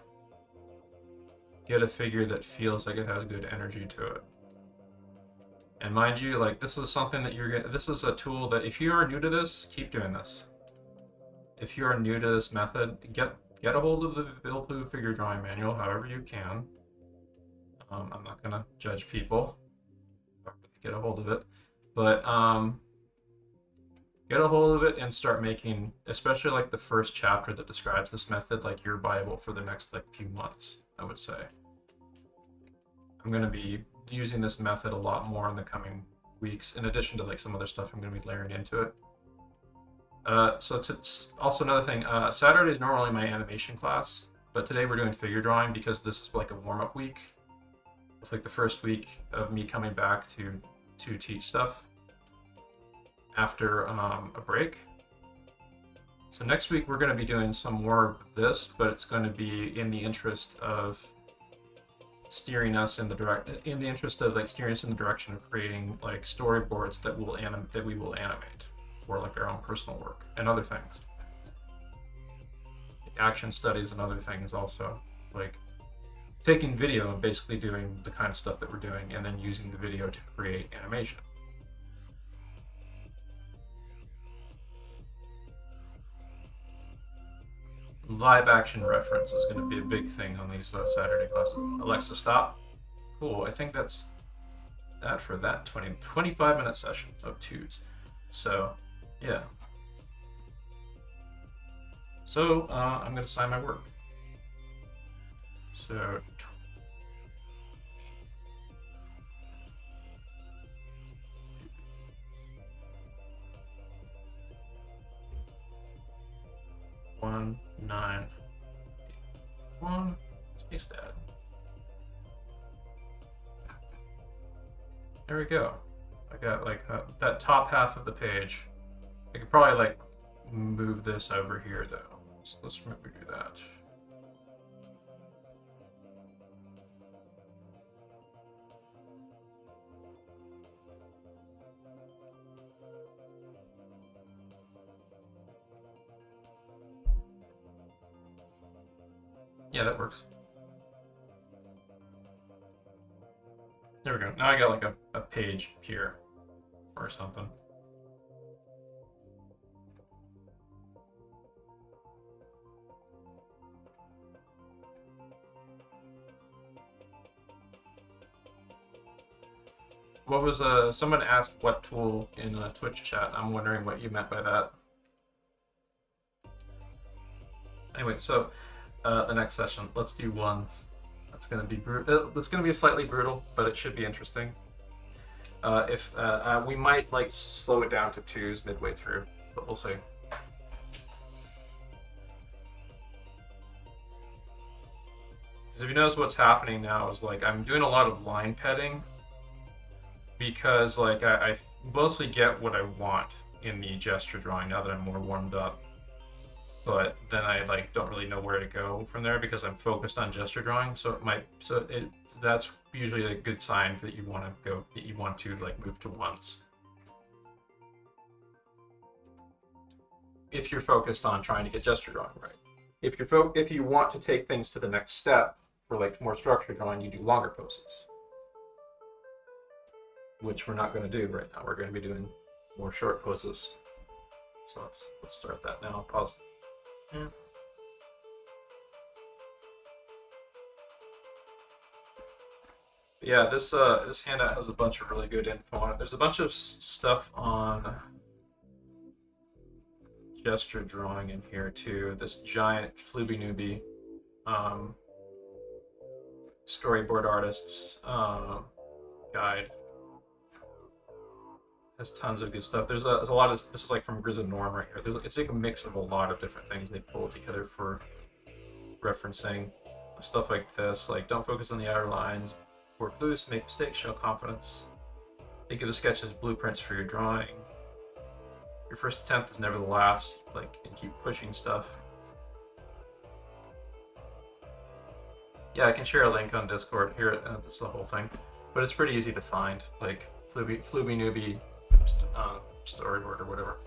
get a figure that feels like it has good energy to it. And mind you, like this is something that this is a tool that if you are new to this, keep doing this. If you are new to this method, get a hold of the Vilpu figure drawing manual however you can. I'm not gonna judge people. Get a hold of it, but get a hold of it and start making, especially like the first chapter that describes this method, like your Bible for the next like few months. I would say I'm gonna be using this method a lot more in the coming weeks, in addition to like some other stuff I'm going to be layering into it. Also another thing, Saturday is normally my animation class, but today we're doing figure drawing because this is like a warm-up week. It's like the first week of me coming back to teach stuff after a break. So next week we're going to be doing some more of this, but it's going to be in the interest of steering us in the direction of creating like storyboards that we will animate for like our own personal work and other things, action studies and other things. Also, like taking video and basically doing the kind of stuff that we're doing and then using the video to create animation. Live action reference is going to be a big thing on these Saturday classes. Alexa, stop. Cool. I think that's that for that 25-minute session of twos. So, yeah. So, I'm going to sign my work. So, 1981 Spacedad. There we go. I got like that top half of the page. I could probably like move this over here though. So let's maybe do that. Yeah, that works. There we go. Now I got like a page here or something. What was someone asked what tool in a Twitch chat. I'm wondering what you meant by that. Anyway, so the next session, let's do ones. That's gonna be brutal. It's gonna be slightly brutal, but it should be interesting. If we might like slow it down to twos midway through, but we'll see. Because if you notice what's happening now is like I'm doing a lot of line petting because like I mostly get what I want in the gesture drawing now that I'm more warmed up. But then I like don't really know where to go from there because I'm focused on gesture drawing. So that's usually a good sign that you want to like move to ones. If you're focused on trying to get gesture drawing right. If you want to take things to the next step for like more structure drawing, you do longer poses, which we're not going to do right now. We're going to be doing more short poses. So let's start that now. Pause. Yeah, this handout has a bunch of really good info on it. There's a bunch of stuff on gesture drawing in here too. This giant flooby newbie storyboard artists guide has tons of good stuff. There's a lot of this is like from Grizz and Norm right here. It's like a mix of a lot of different things they pull together for referencing stuff like this. Like don't focus on the outer lines, work loose, make mistakes, show confidence. Think of the sketch as blueprints for your drawing. Your first attempt is never the last. Like and keep pushing stuff. Yeah, I can share a link on Discord here. This is the whole thing, but it's pretty easy to find. Like Flooby Newbie Storyboard or whatever.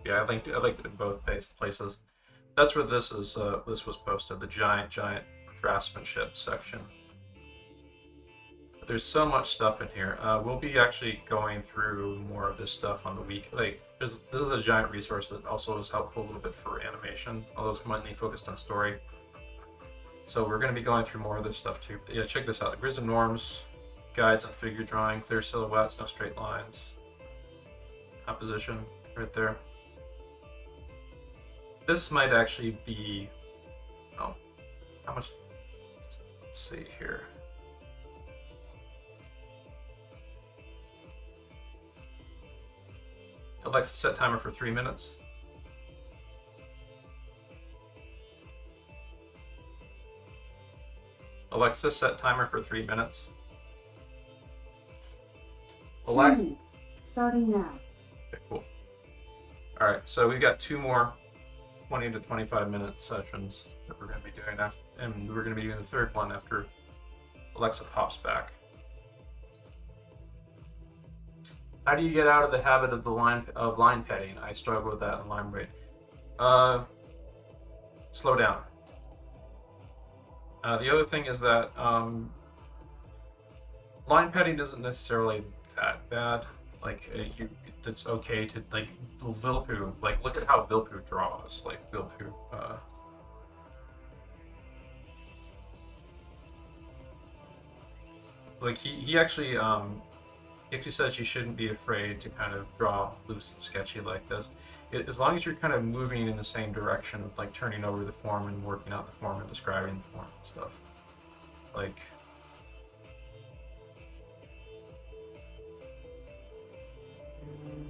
Yeah, I linked it in both places. That's where this was posted. The giant draftsmanship section. But there's so much stuff in here. We'll be actually going through more of this stuff on the week. Like this is a giant resource that also is helpful a little bit for animation, although it's mainly focused on story. So we're going to be going through more of this stuff too. But yeah, check this out. Grizz and Norm's guides on figure drawing, clear silhouettes, no straight lines. Composition right there. This might actually be, oh, how much, let's see here. Alexa, set timer for 3 minutes. Alexa, set timer for 3 minutes. 3 minutes, starting now. Okay, cool. All right, so we've got 2 more 20 to 25 minute sessions that we're going to be doing after, and we're going to be doing the third one after Alexa pops back. How do you get out of the habit of line petting? I struggle with that in line rate. Slow down. The other thing is that line petting isn't necessarily that bad. Like it's okay to like Vilpu. Like look at how Vilpu draws. Like Vilpu. Like he actually says you shouldn't be afraid to kind of draw loose and sketchy like this. As long as you're kind of moving in the same direction, like turning over the form and working out the form and describing the form and stuff. Like,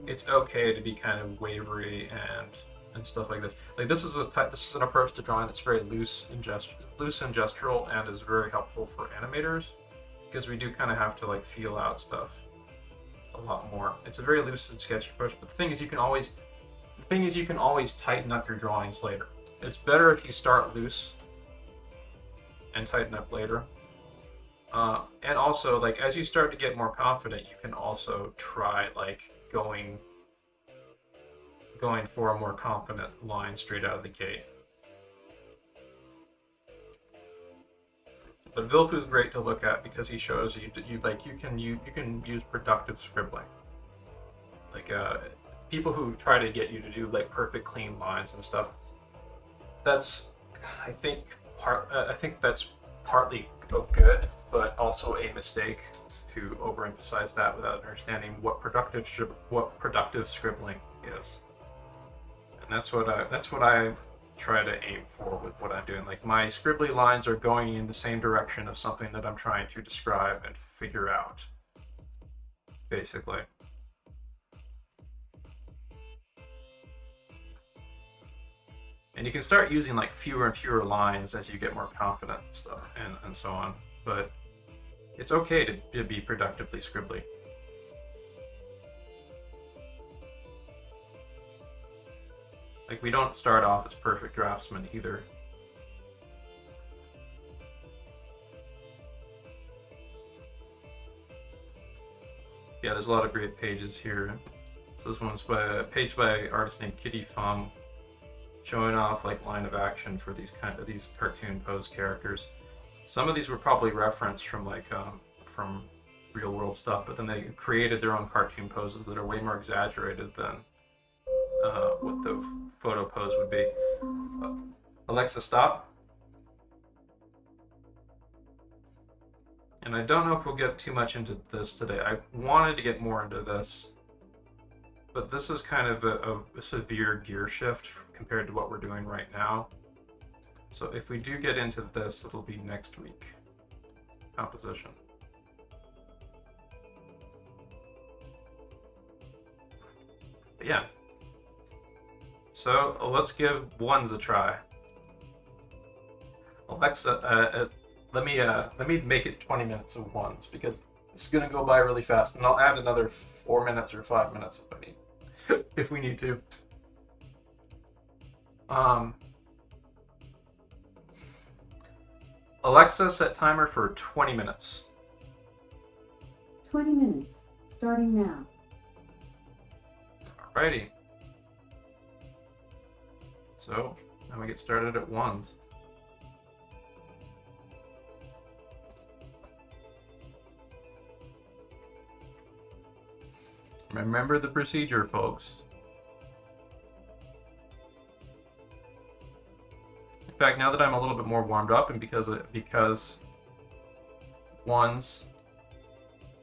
it's okay to be kind of wavery and and stuff like this. Like this is an approach to drawing that's very loose and gestural, and is very helpful for animators because we do kind of have to like feel out stuff a lot more. It's a very loose and sketchy approach, but the thing is you can always tighten up your drawings later. It's better if you start loose and tighten up later. And also, like, as you start to get more confident, you can also try like going for a more confident line straight out of the gate. But Vilpu is great to look at because he shows you can use productive scribbling. Like people who try to get you to do like perfect clean lines and stuff. I think that's partly good, but also a mistake to overemphasize that without understanding what productive scribbling is. And that's what I try to aim for with what I'm doing. Like my scribbly lines are going in the same direction of something that I'm trying to describe and figure out, basically. And you can start using like fewer and fewer lines as you get more confident and stuff, and so on. But it's okay to be productively scribbly. Like we don't start off as perfect draftsmen either. Yeah, there's a lot of great pages here. So this one's by a page by an artist named Kitty Fung, showing off like line of action for these cartoon pose characters. Some of these were probably referenced from like from real world stuff, but then they created their own cartoon poses that are way more exaggerated than what the photo pose would be. Alexa, stop. And I don't know if we'll get too much into this today. I wanted to get more into this, but this is kind of a severe gear shift compared to what we're doing right now. So if we do get into this, it'll be next week. Composition. But yeah. So let's give ones a try. Alexa, let me make it 20 minutes of ones because this is gonna go by really fast, and I'll add another 4 minutes or 5 minutes if I need, if we need to. Alexa, set timer for 20 minutes. 20 minutes, starting now. Alrighty. So, now we get started at ones. Remember the procedure, folks. In fact, now that I'm a little bit more warmed up, and because ones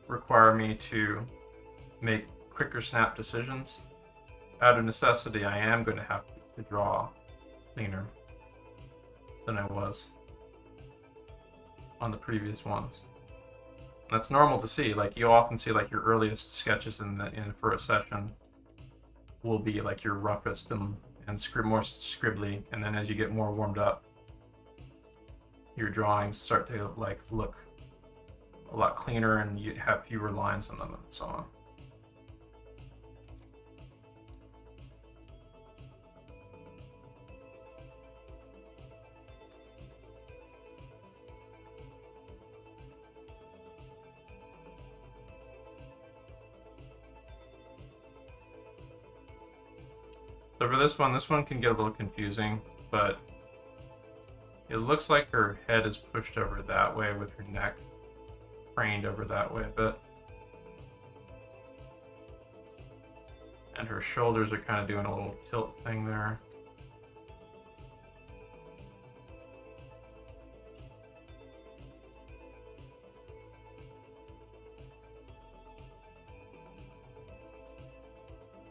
require me to make quicker snap decisions, out of necessity, I am going to have to draw cleaner than I was on the previous ones. That's normal to see. Like you often see, like your earliest sketches for a session will be like your roughest and more scribbly, and then as you get more warmed up, your drawings start to like look a lot cleaner, and you have fewer lines in them, and so on. So for this one can get a little confusing, but it looks like her head is pushed over that way with her neck craned over that way a bit. And her shoulders are kind of doing a little tilt thing there.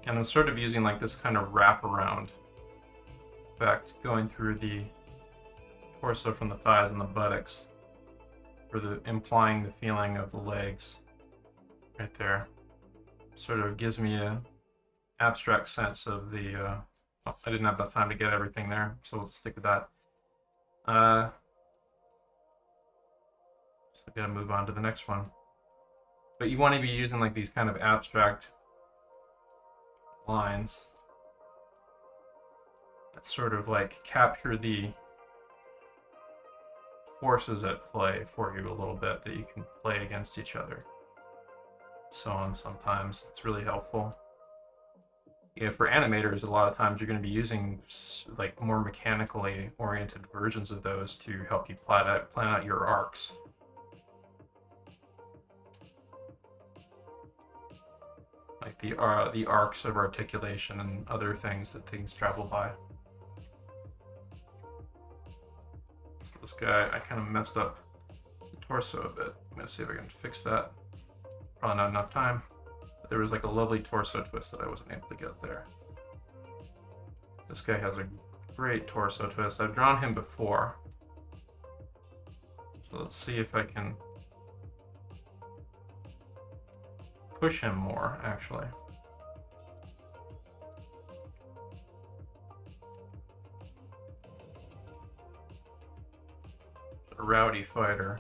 And I'm sort of using like this kind of wraparound effect going through the torso from the thighs and the buttocks for implying the feeling of the legs right there. Sort of gives me a abstract sense of the Oh, I didn't have that time to get everything there, so we'll stick with that. So I gotta move on to the next one. But you want to be using like these kind of abstract lines that sort of like capture the forces at play for you a little bit that you can play against each other. So on sometimes it's really helpful. Yeah, for animators, a lot of times you're going to be using like more mechanically oriented versions of those to help you plan out your arcs. Like the arcs of articulation and other things that things travel by. So this guy, I kind of messed up the torso a bit. I'm gonna see if I can fix that. Probably not enough time. But there was like a lovely torso twist that I wasn't able to get there. This guy has a great torso twist. I've drawn him before. So let's see if I can push him more, actually. A rowdy fighter.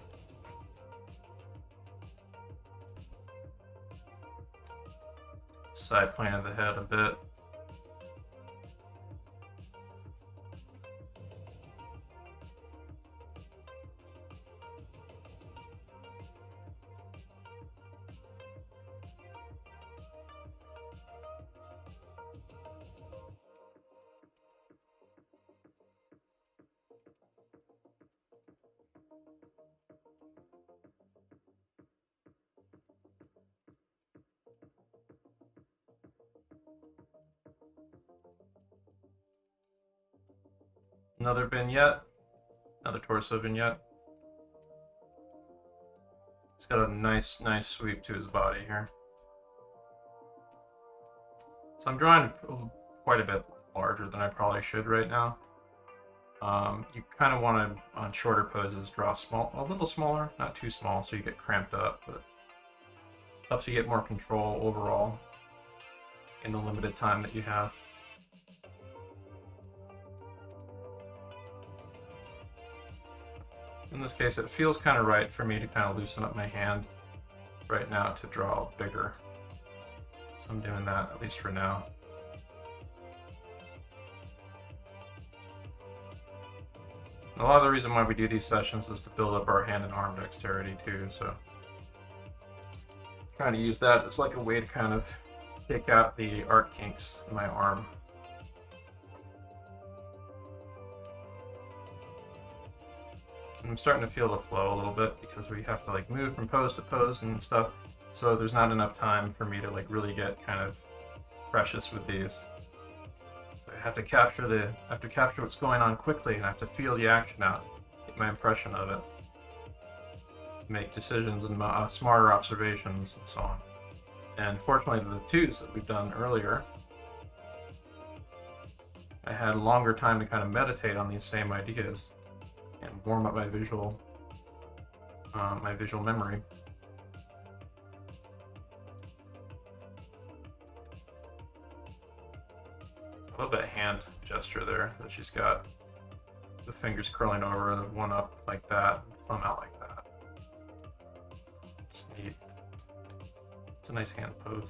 Side plane of the head a bit. Another vignette. Another torso vignette. He's got a nice sweep to his body here. So I'm drawing quite a bit larger than I probably should right now. You kind of want to, on shorter poses, draw a little smaller, not too small, so you get cramped up, but helps you get more control overall in the limited time that you have. In this case, it feels kind of right for me to kind of loosen up my hand right now to draw bigger. So I'm doing that, at least for now. And a lot of the reason why we do these sessions is to build up our hand and arm dexterity too, so trying to use that as like a way to kind of take out the art kinks in my arm. I'm starting to feel the flow a little bit because we have to like move from pose to pose and stuff, so there's not enough time for me to like really get kind of precious with these. So I have to capture what's going on quickly, and I have to feel the action out, get my impression of it, make decisions and smarter observations and so on. And fortunately, the twos that we've done earlier, I had longer time to kind of meditate on these same ideas and warm up my visual memory. I love that hand gesture there that she's got. The fingers curling over, the one up like that, thumb out like that. It's neat. It's a nice hand pose.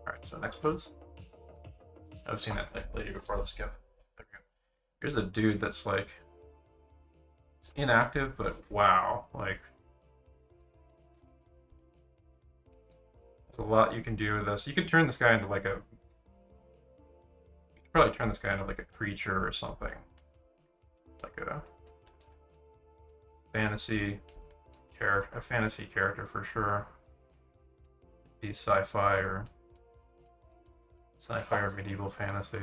Alright, so next pose. I've seen that lady before, let's skip. There we go. Here's a dude that's like, it's inactive, but wow, like, there's a lot you can do with this. You could turn this guy into like a, you could probably turn this guy into like a creature or something. Like a fantasy character for sure. Be sci-fi or medieval fantasy.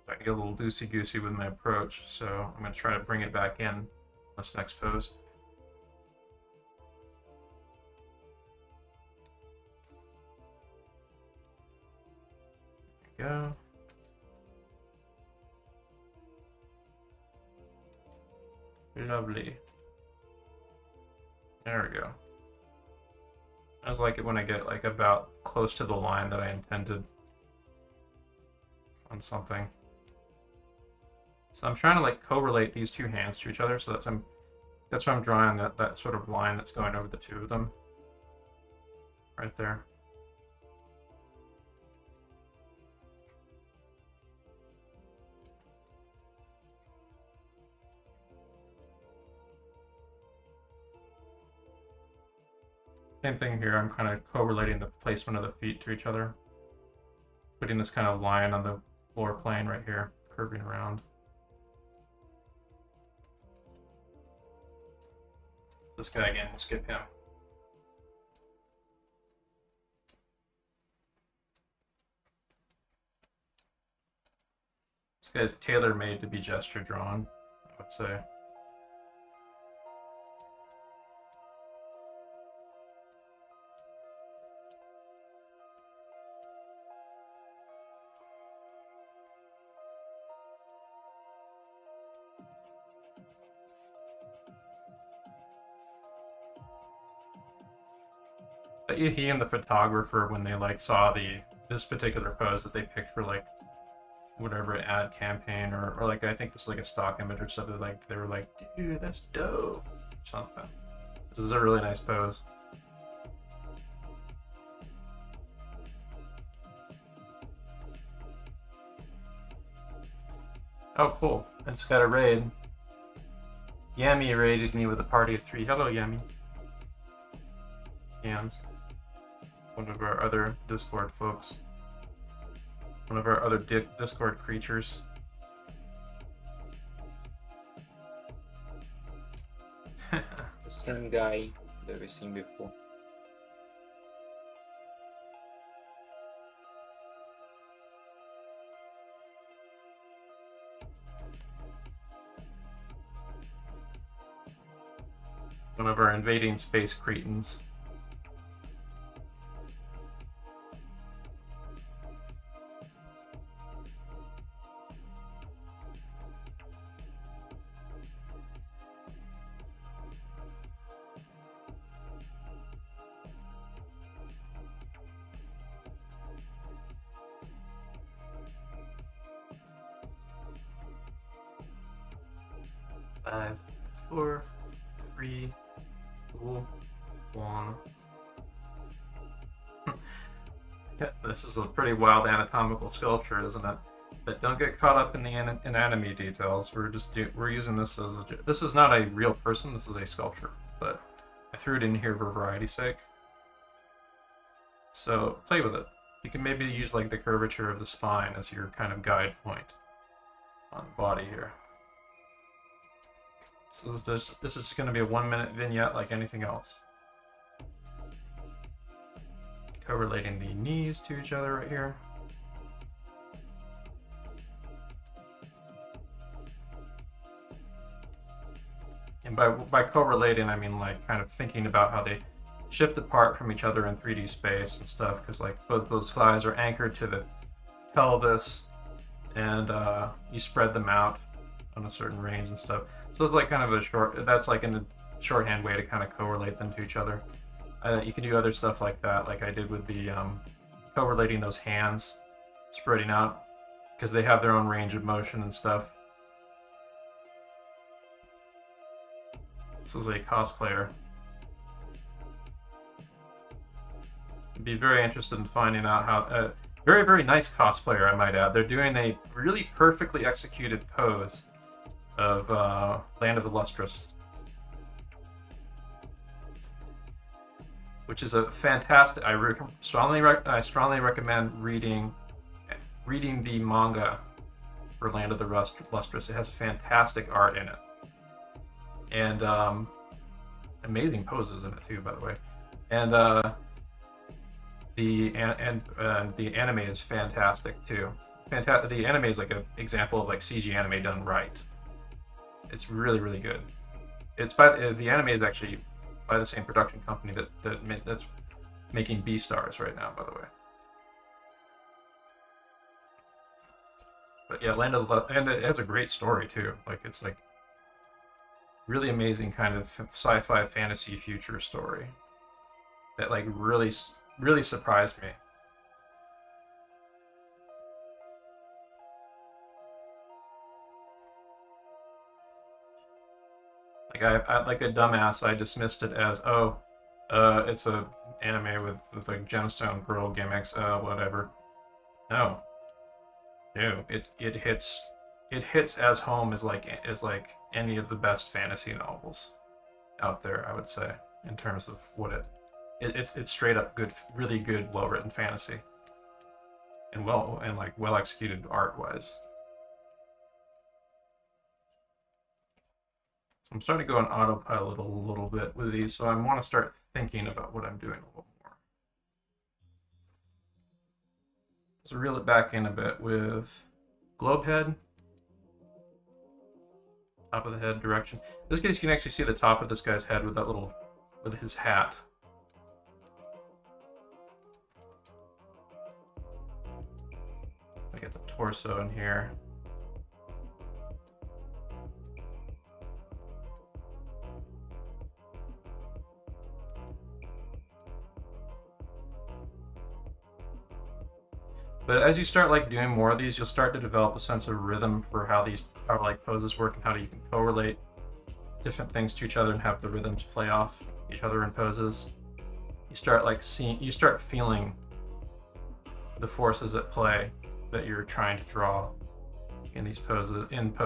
Starting to get a little loosey-goosey with my approach, so I'm going to try to bring it back in this next pose. There we go. Lovely. There we go. I just like it when I get like about close to the line that I intended on something. So I'm trying to like correlate these two hands to each other, so that's why I'm drawing that sort of line that's going over the two of them. Right there. Same thing here, I'm kind of correlating the placement of the feet to each other. Putting this kind of line on the floor plane right here, curving around. This guy again, we'll skip him. This guy's tailor-made to be gesture drawn, I would say. He and the photographer, when they like saw this particular pose that they picked for like whatever ad campaign or like I think this is like a stock image or something, like they were like, dude, that's dope, or something. This is a really nice pose. Oh, cool. I just got a raid. Yami raided me with a party of 3. Hello, Yami. Yams. One of our other Discord folks. One of our other Discord creatures. The same guy that we've seen before. One of our invading space cretins. Five, 4, 3, 2, 1. This is a pretty wild anatomical sculpture, isn't it? But don't get caught up in the anatomy details. We're using this as this is not a real person. This is a sculpture, but I threw it in here for variety's sake. So play with it. You can maybe use like the curvature of the spine as your kind of guide point on the body here. So this is going to be a 1-minute vignette like anything else. Correlating the knees to each other right here. And by correlating, I mean like kind of thinking about how they shift apart from each other in 3D space and stuff, because like both those thighs are anchored to the pelvis, and you spread them out on a certain range and stuff. So it's like kind of that's like in a shorthand way to kind of correlate them to each other. You can do other stuff like that, like I did with the correlating those hands, spreading out, because they have their own range of motion and stuff. This is a cosplayer. I'd be very interested in finding out how... very, very nice cosplayer, I might add. They're doing a really perfectly executed pose of Land of the Lustrous, which is a fantastic... I strongly recommend reading the manga for Land of the Lustrous. It has fantastic art in it, and amazing poses in it too, by the way. And the anime is fantastic too. fantastic. The anime is like an example of like CG anime done right. It's really, really good. It's by the anime is actually by the same production company that's making Beastars right now, by the way. But yeah, and it has a great story too. Like it's like really amazing kind of sci-fi fantasy future story that like really surprised me. Like I like a dumbass, I dismissed it as it's a anime with like gemstone girl gimmicks, whatever. No, it hits as home as like any of the best fantasy novels out there, I would say, in terms of what it's straight up good, really good, well written fantasy, and well executed art wise. I'm starting to go on autopilot a little bit with these, so I want to start thinking about what I'm doing a little more. Let's reel it back in a bit with globe head, top of the head direction. In this case, you can actually see the top of this guy's head with with his hat. I get the torso in here. But as you start like doing more of these, you'll start to develop a sense of rhythm for how like poses work and how you can correlate different things to each other and have the rhythms play off each other in poses. You start feeling the forces at play that you're trying to draw in these poses. And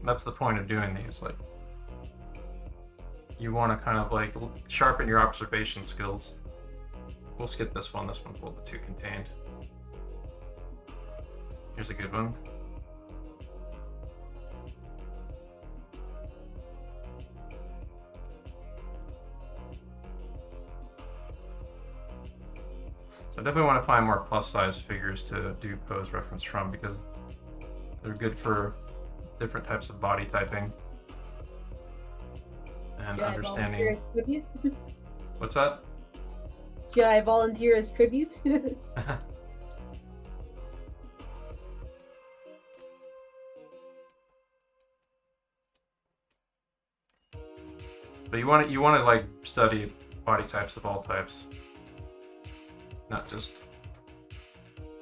that's the point of doing these. Like, you want to kind of like sharpen your observation skills. We'll skip this one. This one's a little bit too contained. Here's a good one. So I definitely want to find more plus-size figures to do pose reference from because they're good for different types of body typing and understanding. What's that? Should I volunteer as tribute? But you want to like study body types of all types, not just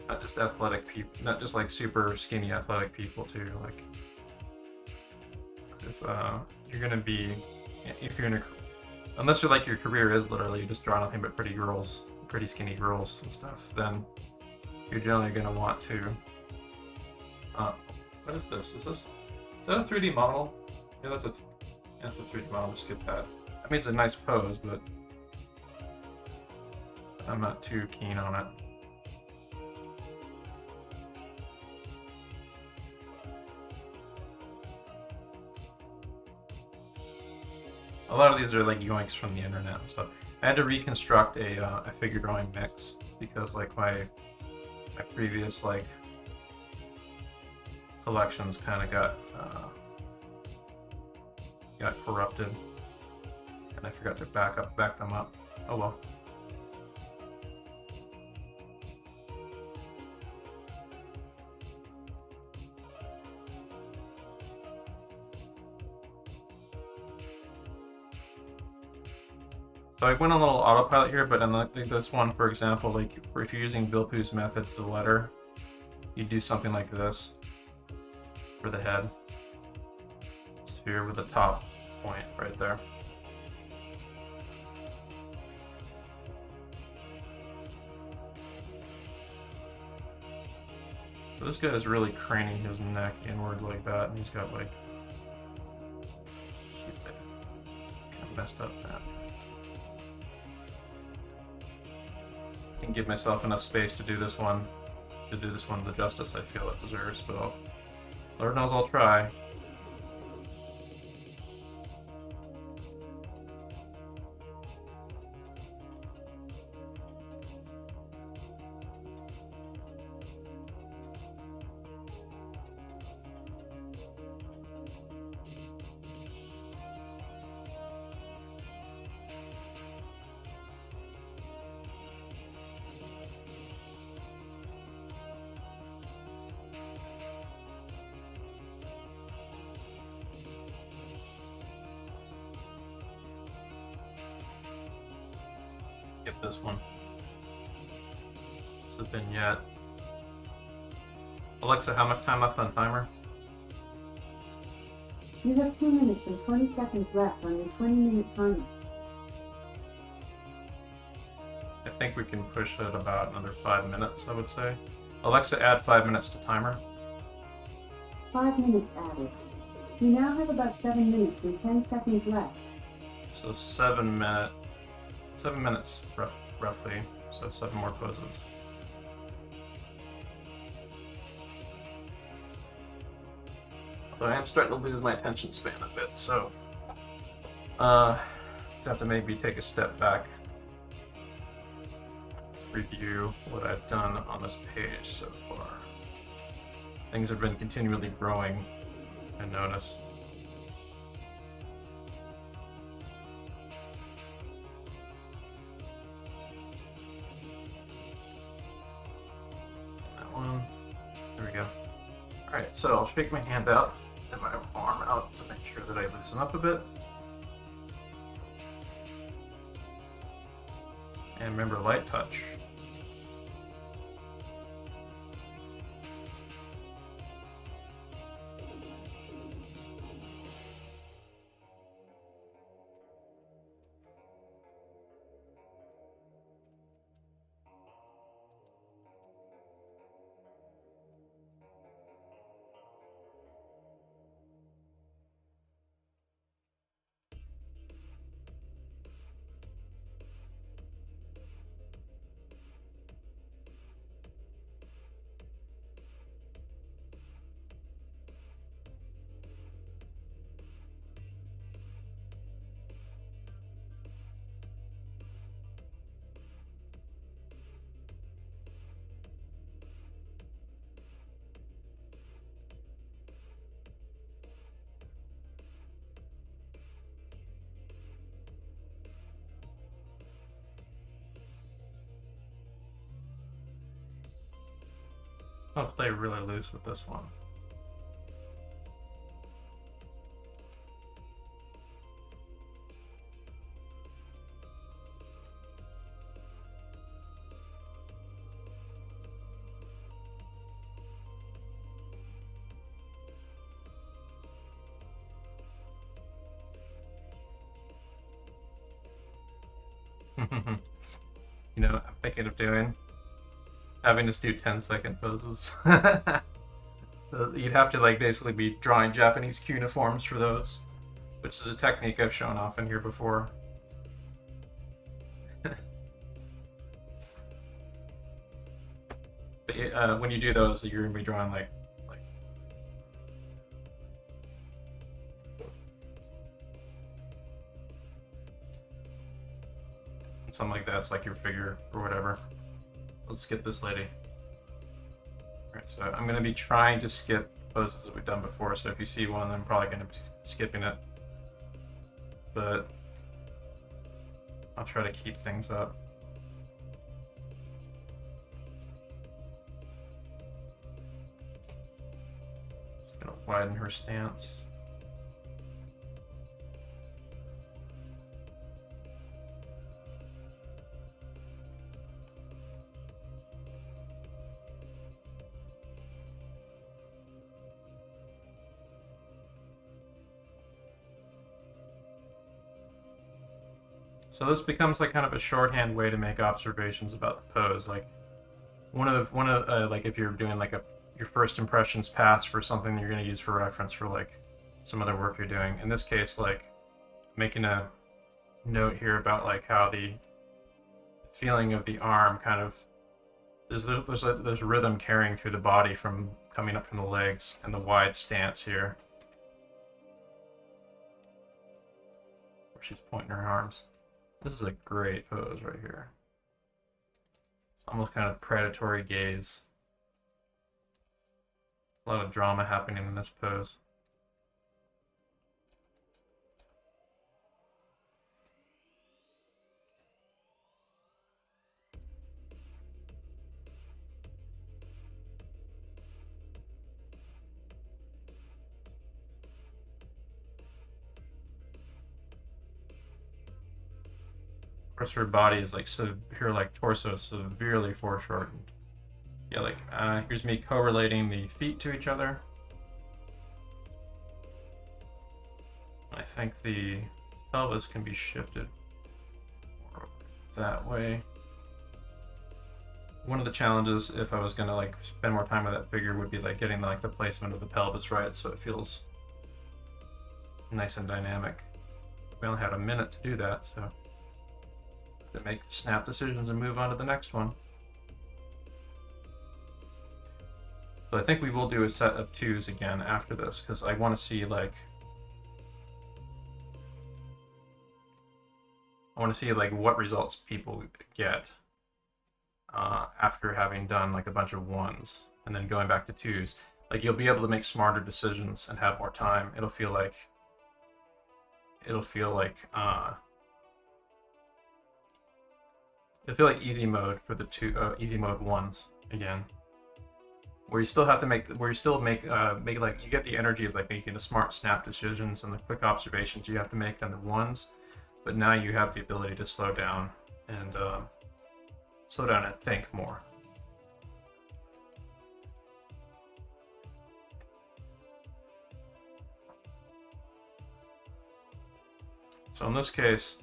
athletic people, not just like super skinny athletic people too. Like if you're gonna be, if you're gonna, unless you're like your career is literally you just draw nothing but pretty girls, pretty skinny girls and stuff, then you're generally gonna want to. What is this? Is that a 3D model? Yeah, that's a 3D model. Just skip that. I mean, it's a nice pose, but I'm not too keen on it. A lot of these are like yoinks from the internet and stuff. I had to reconstruct a figure drawing mix because like my previous like collections kind of got corrupted, and I forgot to back them up. Oh well. So I went on a little autopilot here, but in like this one, for example, like if you're using Vilpu's method to the letter, you do something like this for the head. Sphere with the top point right there. So this guy is really craning his neck inwards like that, and he's got like kind of messed up that. I can give myself enough space to do this one the justice I feel it deserves, but Lord knows I'll try. skip this one. It's a vignette. Alexa, how much time left on timer? You have 2 minutes and 20 seconds left on your 20-minute timer. I think we can push it about another 5 minutes, I would say. Alexa, add 5 minutes to timer. 5 minutes added. You now have about 7 minutes and 10 seconds left. So 7 minutes roughly. So 7 more poses. Although I am starting to lose my attention span a bit, so have to maybe take a step back, review what I've done on this page so far. Things have been continually growing, I notice. That one. There we go. Alright, so I'll shake my hand out and my arm out to make sure that I loosen up a bit. And remember, light touch. I'll play really loose with this one. You know what I'm thinking of doing? Having us do 10-second poses. You'd have to like basically be drawing Japanese cuneiforms for those, which is a technique I've shown off in here before. But when you do those, you're gonna be drawing like something like that. It's like your figure or whatever. Let's skip this lady. Alright, so I'm going to be trying to skip poses that we've done before, so if you see one, I'm probably going to be skipping it. But I'll try to keep things up. Just going to widen her stance. So this becomes like kind of a shorthand way to make observations about the pose. Like one of like if you're doing like your first impressions pass for something that you're going to use for reference for like some other work you're doing. In this case, like making a note here about like how the feeling of the arm kind of there's rhythm carrying through the body from coming up from the legs and the wide stance here where she's pointing her arms. This is a great pose right here. Almost kind of predatory gaze. A lot of drama happening in this pose. course, her body is like her like torso is severely foreshortened. Yeah, like here's me correlating the feet to each other. I think the pelvis can be shifted more that way. One of the challenges, if I was gonna like spend more time with that figure, would be like getting like the placement of the pelvis right, so it feels nice and dynamic. We only had a minute to do that, so to make snap decisions and move on to the next one. So I think we will do a set of 2s again after this, because I want to see like what results people get after having done like a bunch of 1s and then going back to 2s. Like you'll be able to make smarter decisions and have more time. It'll feel like easy mode for the easy mode 1s again, where you still have to make like you get the energy of like making the smart snap decisions and the quick observations you have to make on the 1s, but now you have the ability to slow down and think more. So in this case,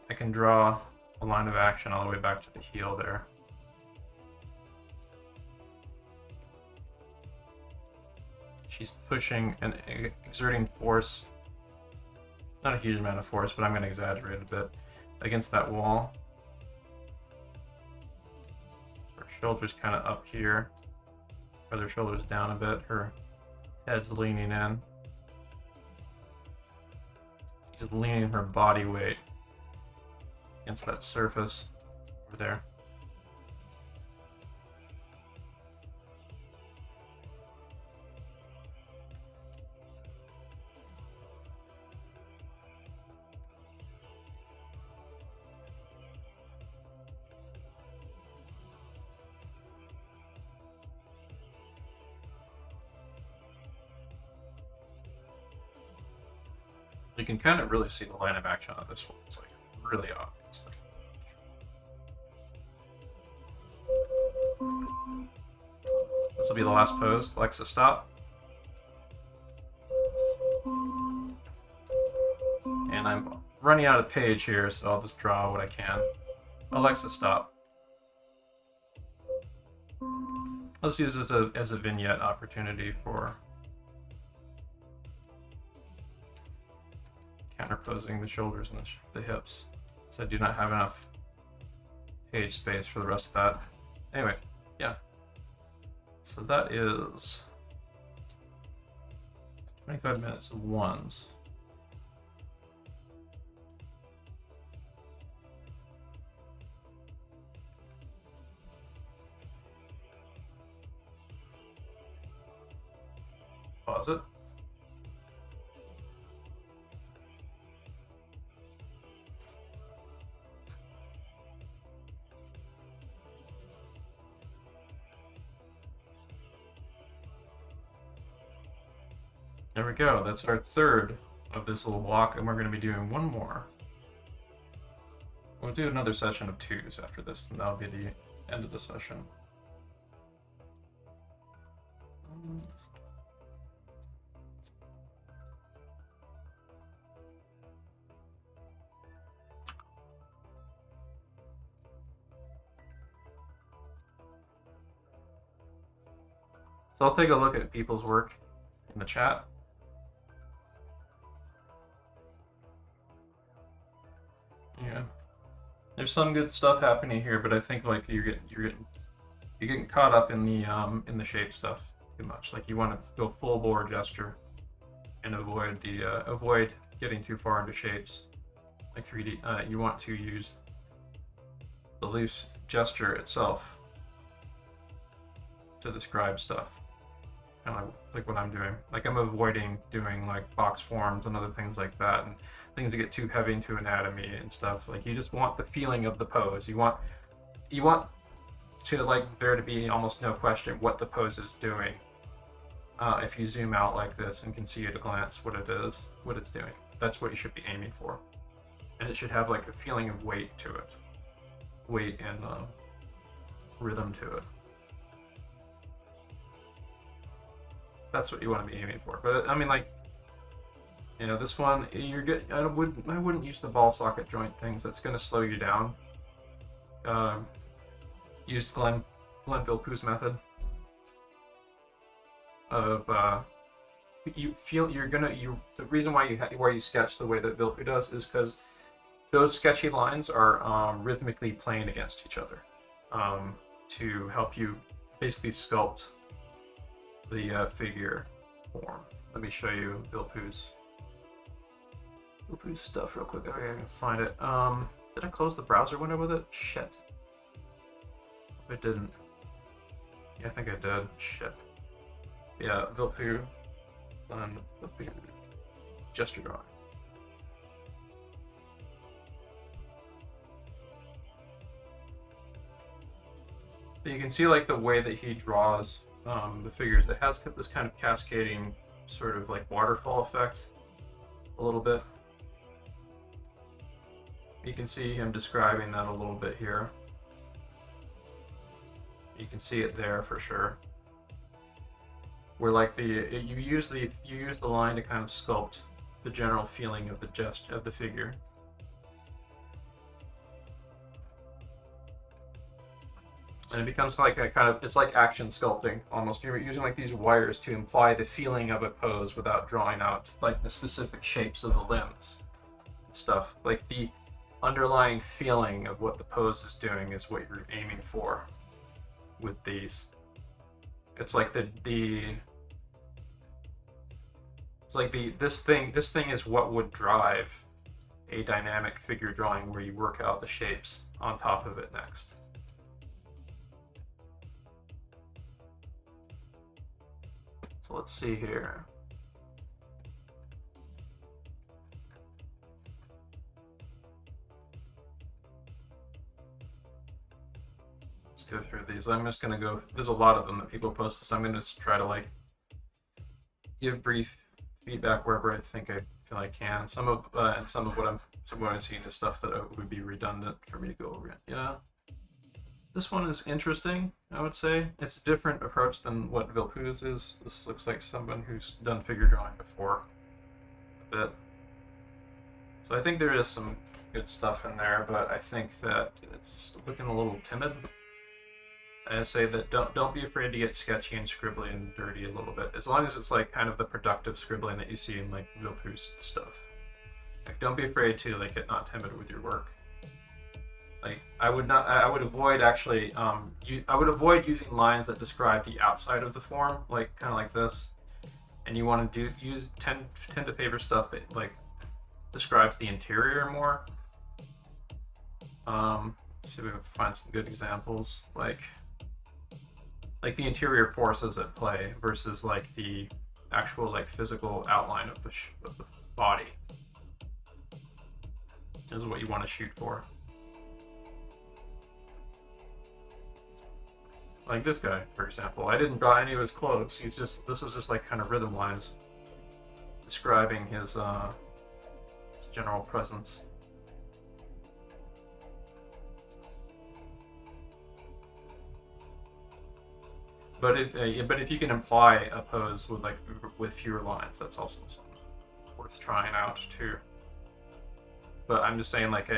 I can draw a line of action all the way back to the heel there. She's pushing and exerting force, not a huge amount of force, but I'm going to exaggerate a bit, against that wall. Her shoulders kind of up here, or her shoulders down a bit, her head's leaning in. She's leaning her body weight against that surface over there. You can kind of really see the line of action on this one. It's like really obvious. This will be the last pose. Alexa, stop. And I'm running out of page here, so I'll just draw what I can. Alexa, stop. Let's use this as a vignette opportunity for counterposing the shoulders and the hips. So I do not have enough page space for the rest of that. Anyway, yeah. So that is 25 minutes of 1s. Pause it. There we go. That's our third of this little block, and we're going to be doing one more. We'll do another session of 2s after this, and that'll be the end of the session. So I'll take a look at people's work in the chat. Yeah, there's some good stuff happening here, but I think like you're getting caught up in the shape stuff too much. Like you want to go full bore gesture and avoid getting too far into shapes like 3D. You want to use the loose gesture itself to describe stuff, kind of like what I'm doing. Like I'm avoiding doing like box forms and other things like that, and things that get too heavy into anatomy and stuff. Like you just want the feeling of the pose. You want to like there to be almost no question what the pose is doing. If you zoom out like this and can see at a glance what it's doing. That's what you should be aiming for. and it should have like a feeling of weight to it, weight and rhythm to it. That's what you want to be aiming for. But I mean, like, yeah, this one you're good. I wouldn't use the ball socket joint things. That's going to slow you down. Use Glenn Villepeu's method of you feel the reason why you sketch the way that Villepeu does is because those sketchy lines are rhythmically playing against each other to help you basically sculpt the figure form. Let me show you Villepeu's stuff real quick. Okay, I can find it. Did I close the browser window with it? Shit. I didn't. Yeah, I think I did. Shit. Yeah, Villepeu and Villepeu gesture drawing. But you can see like the way that he draws the figures. It has this kind of cascading sort of like waterfall effect a little bit. You can see him describing that a little bit here. You can see it there for sure. Where like you use the line to kind of sculpt the general feeling of the figure. And it becomes like a kind of, it's like action sculpting almost. You're using like these wires to imply the feeling of a pose without drawing out like the specific shapes of the limbs and stuff. Like the underlying feeling of what the pose is doing is what you're aiming for with these. It's like this thing is what would drive a dynamic figure drawing where you work out the shapes on top of it next. So let's see here. Let's go through these. I'm just gonna go. There's a lot of them that people post, so I'm gonna just try to like give brief feedback wherever I think I feel I can. Some of what I'm seeing is stuff that would be redundant for me to go over. Yeah. This one is interesting, I would say. It's a different approach than what Villepeu's is. This looks like someone who's done figure drawing before a bit. So I think there is some good stuff in there, but I think that it's looking a little timid. I say that don't be afraid to get sketchy and scribbly and dirty a little bit, as long as it's like kind of the productive scribbling that you see in like Villepeu's stuff. Like, don't be afraid to like get not timid with your work. Like, I would avoid actually, I would avoid using lines that describe the outside of the form, like kind of like this. And you want to tend to favor stuff that like describes the interior more. See if we can find some good examples, like the interior forces at play versus like the actual like physical outline of the body. This is what you want to shoot for. Like this guy, for example. I didn't draw any of his clothes. This is just like kind of rhythm lines describing his general presence. But if you can imply a pose with fewer lines, that's also something worth trying out too. But I'm just saying, like,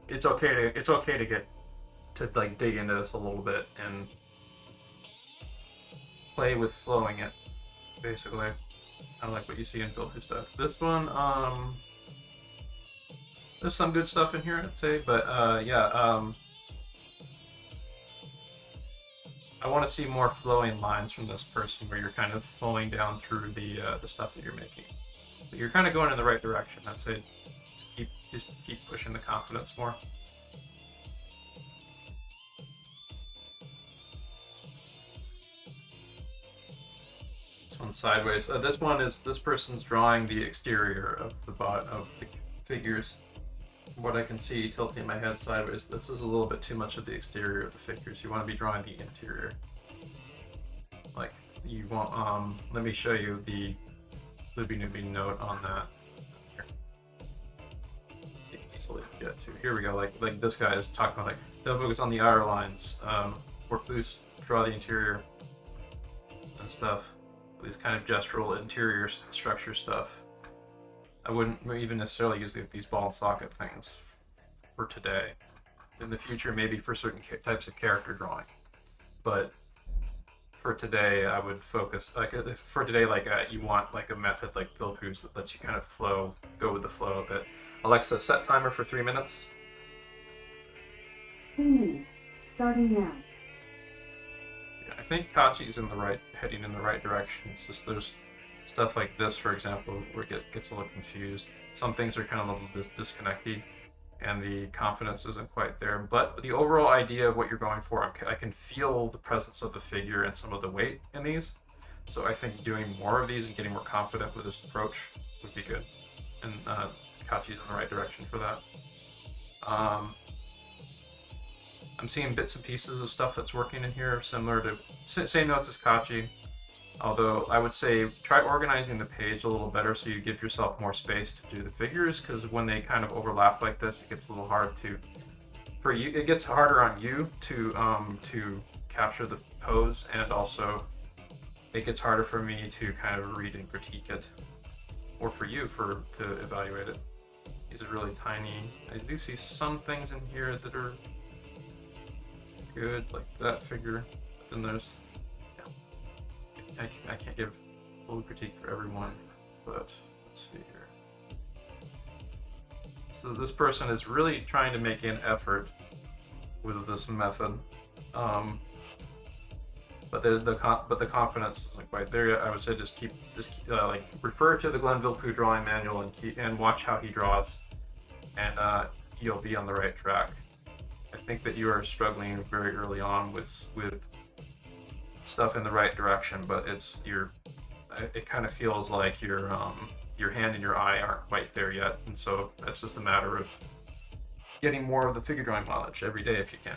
it's okay to get to like dig into this a little bit and play with flowing it, basically. Kind of like what you see in filter stuff. This one, there's some good stuff in here, I'd say, but yeah, I want to see more flowing lines from this person, where you're kind of flowing down through the stuff that you're making. But you're kind of going in the right direction. I'd say just keep pushing the confidence more. Sideways. This person's drawing the exterior of the figures. From what I can see, tilting my head sideways, this is a little bit too much of the exterior of the figures. You want to be drawing the interior. Like, you want, let me show you the Libby Newbie note on that. Here. He's eventually get to. Here we go. Like this guy is talking about, like, don't focus on the outer lines. Work loose, draw the interior and stuff. These kind of gestural interior structure stuff. I wouldn't even necessarily use these ball and socket things for today. In the future, maybe for certain types of character drawing, but for today, I would focus, like, for today, like, you want like a method like Vilpoo's that lets you kind of go with the flow a bit. Alexa, set timer for 3 minutes. 3 minutes, starting now. Yeah, I think Kachi's heading in the right direction. It's just there's stuff like this, for example, where it gets a little confused. Some things are kind of a little disconnected, and the confidence isn't quite there. But the overall idea of what you're going for, I can feel the presence of the figure and some of the weight in these. So I think doing more of these and getting more confident with this approach would be good. And Kachi's in the right direction for that. I'm seeing bits and pieces of stuff that's working in here, similar to same notes as Kachi. Although I would say try organizing the page a little better so you give yourself more space to do the figures, because when they kind of overlap like this, it gets a little hard for you. It gets harder on you to capture the pose, and also it gets harder for me to kind of read and critique it, or for you to evaluate it. These are really tiny. I do see some things in here that are good, like that figure. But then there's I can't give full critique for everyone, but let's see here. So this person is really trying to make an effort with this method, but the confidence isn't quite there yet. I would say just like refer to the Glenn Vilpoo drawing manual and watch how he draws, and you'll be on the right track. I think that you are struggling very early on with stuff in the right direction, but it kind of feels like your hand and your eye aren't quite there yet, and so that's just a matter of getting more of the figure drawing knowledge every day if you can,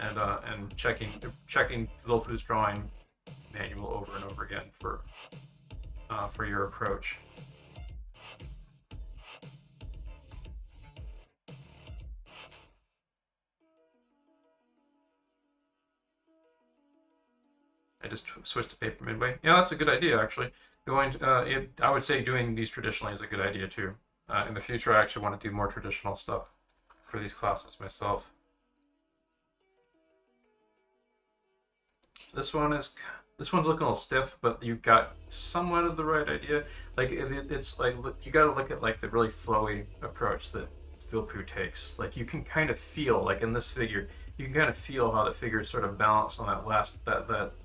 and checking Vilpoo's drawing manual over and over again for your approach. I just switched to paper midway. Yeah, that's a good idea, actually. I would say doing these traditionally is a good idea, too. In the future, I actually want to do more traditional stuff for these classes myself. This one's looking a little stiff, but you've got somewhat of the right idea. Like, it's like, you got to look at, like, the really flowy approach that Vilpoo takes. Like, you can kind of feel, like in this figure, you can kind of feel how the figure is sort of balanced on that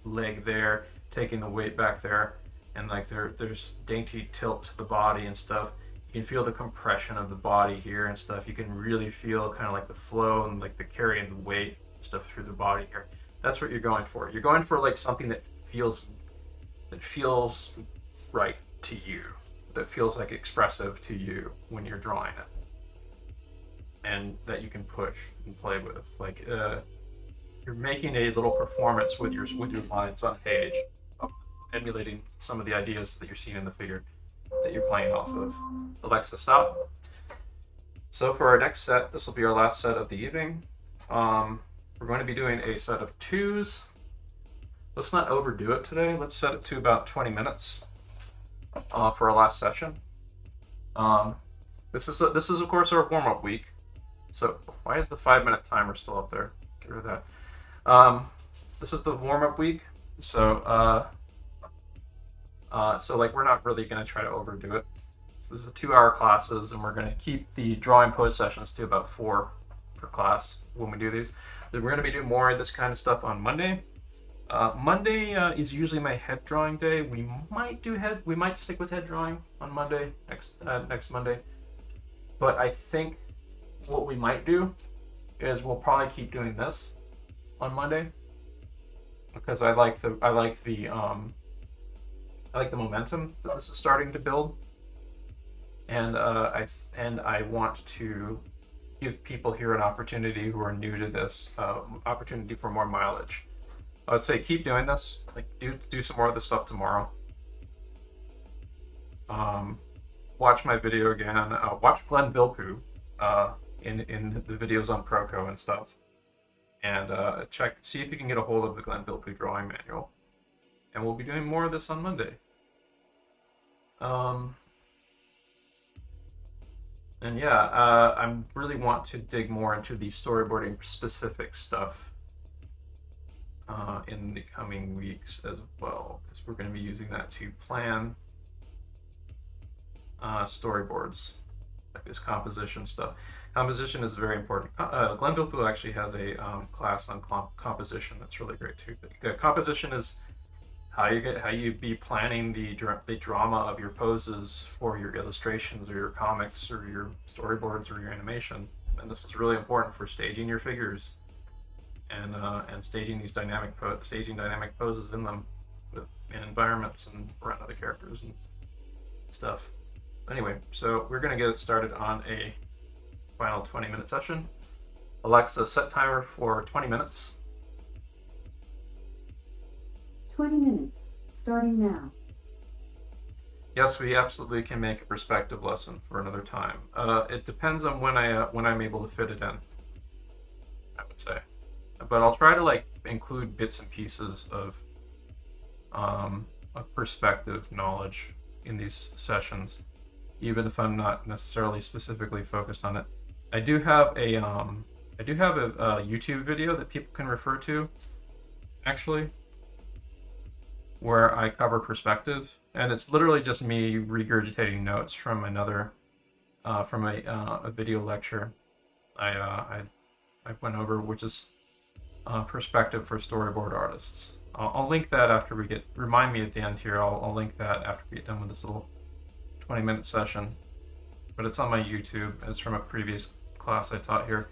leg there, taking the weight back there, and like there's dainty tilt to the body and stuff. You can feel the compression of the body here and stuff. You can really feel kind of like the flow and like the carrying the weight stuff through the body here. That's what you're going for. You're going for like something that feels right to you, that feels like expressive to you when you're drawing it, and that you can push and play with. Like you're making a little performance with your lines on page, emulating some of the ideas that you're seeing in the figure that you're playing off of. Alexa, stop. So for our next set, this will be our last set of the evening. We're going to be doing a set of 2s. Let's not overdo it today. Let's set it to about 20 minutes for our last session. This is of course our warm-up week. So why is the 5-minute timer still up there? Get rid of that. This is the warm-up week. So like we're not really going to try to overdo it. So this is 2-hour classes, and we're going to keep the drawing pose sessions to about 4 per class when we do these. Then we're going to be doing more of this kind of stuff on Monday. Monday is usually my head drawing day. We might stick with head drawing on Monday, next Monday. But I think what we might do is we'll probably keep doing this on Monday, because I like the momentum that this is starting to build, and I want to give people here an opportunity who are new to this, opportunity for more mileage. I would say keep doing this. Like do some more of this stuff tomorrow. Watch my video again. Watch Glenn Vilpoo in the videos on Proco and stuff, and see if you can get a hold of the Glenn Villepue drawing manual. And we'll be doing more of this on Monday. And yeah, I really want to dig more into the storyboarding specific stuff in the coming weeks as well, because we're going to be using that to plan storyboards, like this composition stuff. Composition is very important. Glenn Villepue actually has a class on composition that's really great too. Composition is how you be planning the drama of your poses for your illustrations or your comics or your storyboards or your animation. And this is really important for staging your figures and staging these dynamic poses in them in environments and around other characters and stuff. Anyway, so we're gonna get it started on a final 20-minute session. Alexa, set timer for 20 minutes. 20 minutes, starting now. Yes, we absolutely can make a perspective lesson for another time. It depends on when I'm able to fit it in, I would say. But I'll try to like include bits and pieces of perspective knowledge in these sessions, even if I'm not necessarily specifically focused on it. I do have a YouTube video that people can refer to, actually, where I cover perspective, and it's literally just me regurgitating notes from another from a video lecture I went over, which is perspective for storyboard artists. I'll link that after we remind me at the end here. I'll link that after we get done with this little 20-minute session, but it's on my YouTube. It's from a previous class I taught here.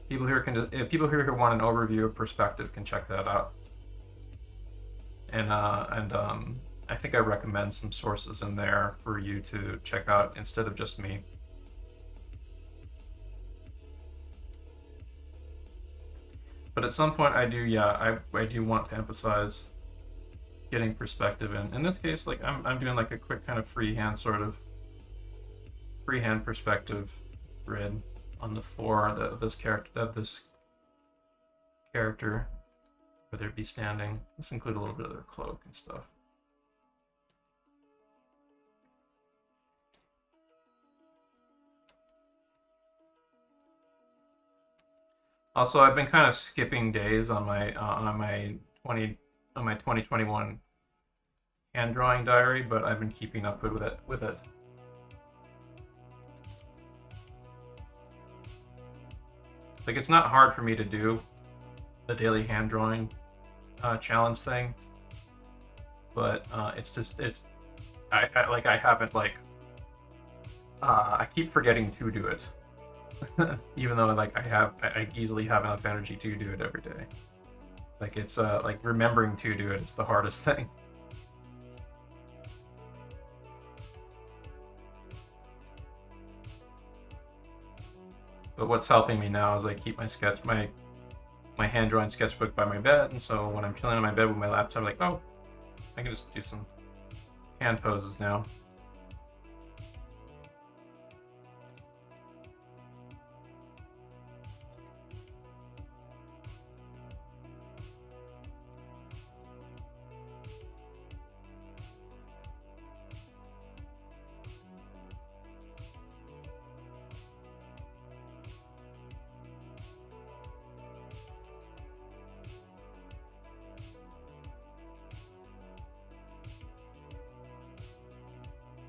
People here who want an overview of perspective can check that out. And I think I recommend some sources in there for you to check out instead of just me. But at some point I do want to emphasize getting perspective in. In this case, like I'm doing like a quick kind of freehand perspective grid on the floor of this character. Where they'd be standing. Let's include a little bit of their cloak and stuff. Also, I've been kind of skipping days on my 2021 hand drawing diary, but I've been keeping up with it. Like, it's not hard for me to do the daily hand drawing challenge thing, but I keep forgetting to do it, even though like I easily have enough energy to do it every day. Like it's like remembering to do it is the hardest thing. But what's helping me now is I keep my hand-drawn sketchbook by my bed, and so when I'm chilling on my bed with my laptop, I'm like, oh, I can just do some hand poses now.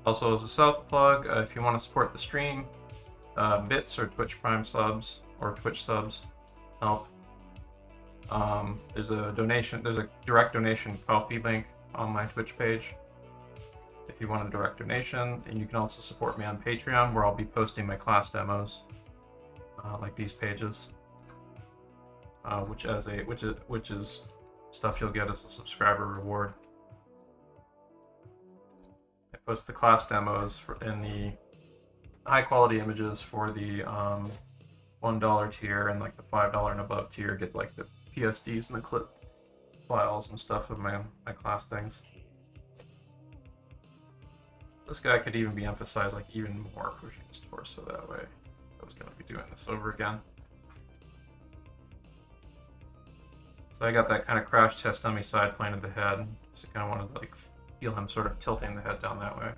Also, as a self-plug, if you want to support the stream, bits or Twitch Prime subs or Twitch subs help. There's a direct donation Ko-fi link on my Twitch page if you want a direct donation, and you can also support me on Patreon, where I'll be posting my class demos, like these pages, which is stuff you'll get as a subscriber reward. I post the class demos in the high quality images for the $1 tier, and like the $5 and above tier get like the PSDs and the clip files and stuff of my class things. This guy could even be emphasized like even more, pushing his torso that way. was going to be doing this over again. So I got that kind of crash test dummy side plane of the head. So I kind of wanted to like feel him sort of tilting the head down that way.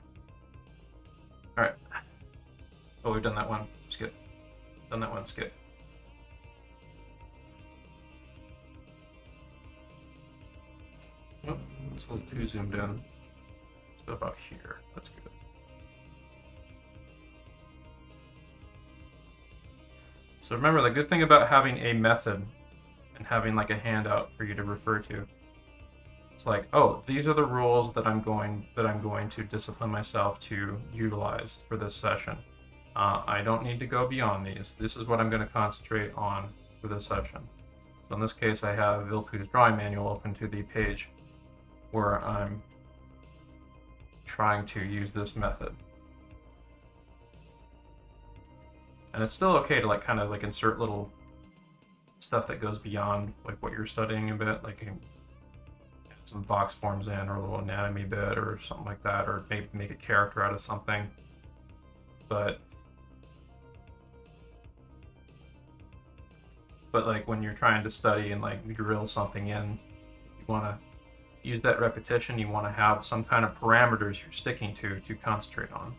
All right. Oh, we've done that one. Skip. Done that one. Skip. Nope. It's a little too zoomed in. So about here. That's good. So remember, the good thing about having a method and having like a handout for you to refer to, it's like, oh, these are the rules that I'm going to discipline myself to utilize for this session. I don't need to go beyond these. This is what I'm going to concentrate on for this session. So in this case, I have Vilpu's drawing manual open to the page where I'm trying to use this method. And it's still okay to like kind of like insert little stuff that goes beyond like what you're studying a bit, like add some box forms in or a little anatomy bit or something like that, or maybe make a character out of something. But like when you're trying to study and like drill something in, you want to use that repetition. You want to have some kind of parameters you're sticking to concentrate on.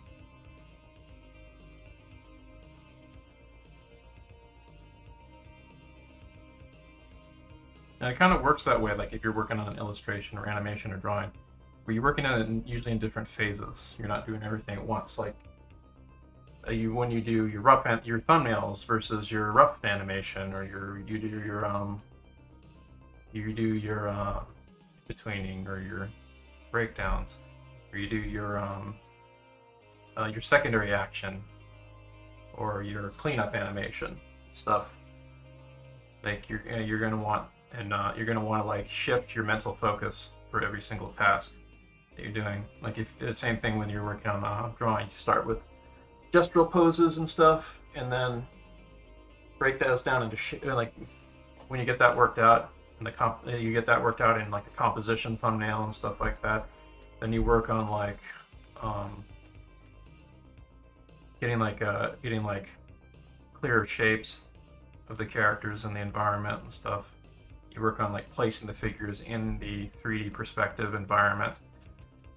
And it kind of works that way, like if you're working on an illustration or animation or drawing, where you're working on it usually in different phases. You're not doing everything at once. Like when you do your your thumbnails versus your rough animation, or you do your betweening or your breakdowns, or you do your secondary action or your cleanup animation stuff. Like you're gonna want. And you're going to want to like shift your mental focus for every single task that you're doing. Like if the same thing when you're working on drawing, you start with gestural poses and stuff, and then break those down into like when you get that worked out, and you get that worked out in like a composition thumbnail and stuff like that. Then you work on like getting like clearer shapes of the characters and the environment and stuff. You work on like placing the figures in the 3D perspective environment.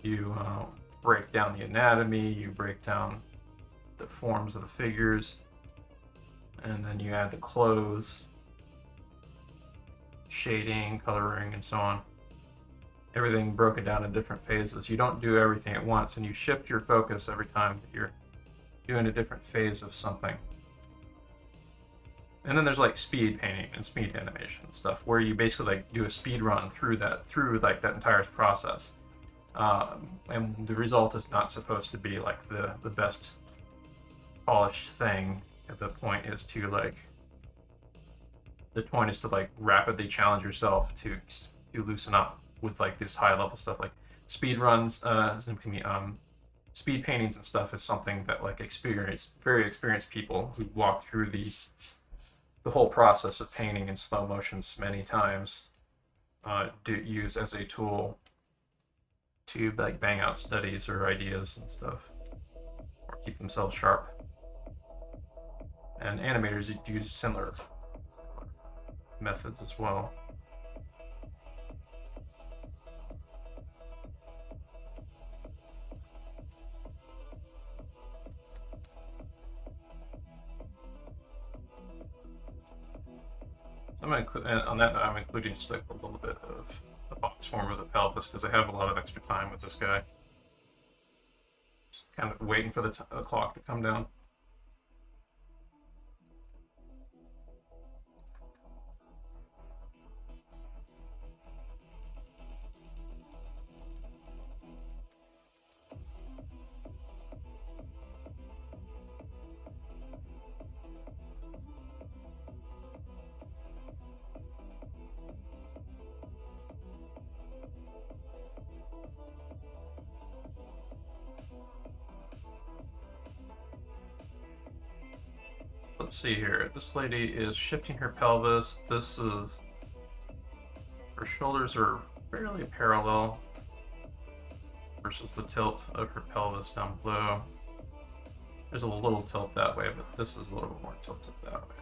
You break down the anatomy, you break down the forms of the figures, and then you add the clothes, shading, coloring, and so on. Everything broken down in different phases. You don't do everything at once, and you shift your focus every time that you're doing a different phase of something. And then there's like speed painting and speed animation and stuff, where you basically like do a speed run through like that entire process. And the result is not supposed to be like the best polished thing. The point is to like rapidly challenge yourself to loosen up with like this high level stuff. Like speed runs, speed paintings and stuff is something that like very experienced people who walk through the whole process of painting in slow motions many times do use as a tool to like bang out studies or ideas and stuff, or keep themselves sharp. And animators use similar methods as well. On that note, I'm including just like a little bit of the box form of the pelvis because I have a lot of extra time with this guy. Just kind of waiting for the clock to come down. Let's see here. This lady is shifting her pelvis. Her shoulders are fairly parallel versus the tilt of her pelvis down below. There's a little tilt that way, but this is a little bit more tilted that way.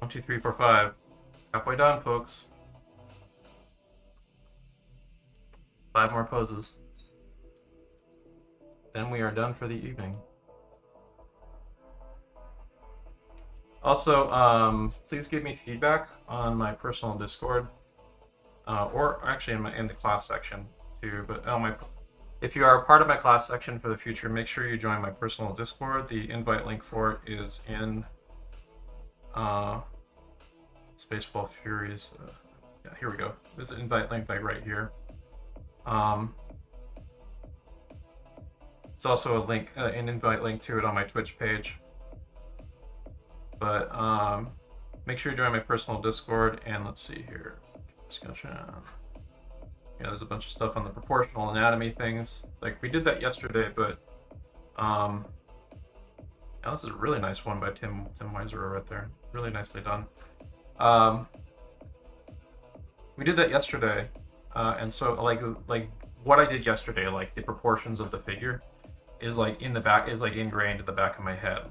One, two, three, four, five. Halfway done, folks. 5 more poses. Then we are done for the evening. Also, please give me feedback on my personal Discord, or actually in the class section too. But if you are a part of my class section for the future, make sure you join my personal Discord. The invite link for it is in Spaceball Furies. Yeah, here we go. There's an invite link right here. It's also a link, an invite link to it on my Twitch page. But make sure you join my personal Discord, and let's see here. Discussion. Yeah, there's a bunch of stuff on the proportional anatomy things. Like, we did that yesterday, but yeah, this is a really nice one by Tim Weiser right there. Really nicely done. We did that yesterday, and so like what I did yesterday, like the proportions of the figure, is like in the back, is like ingrained in the back of my head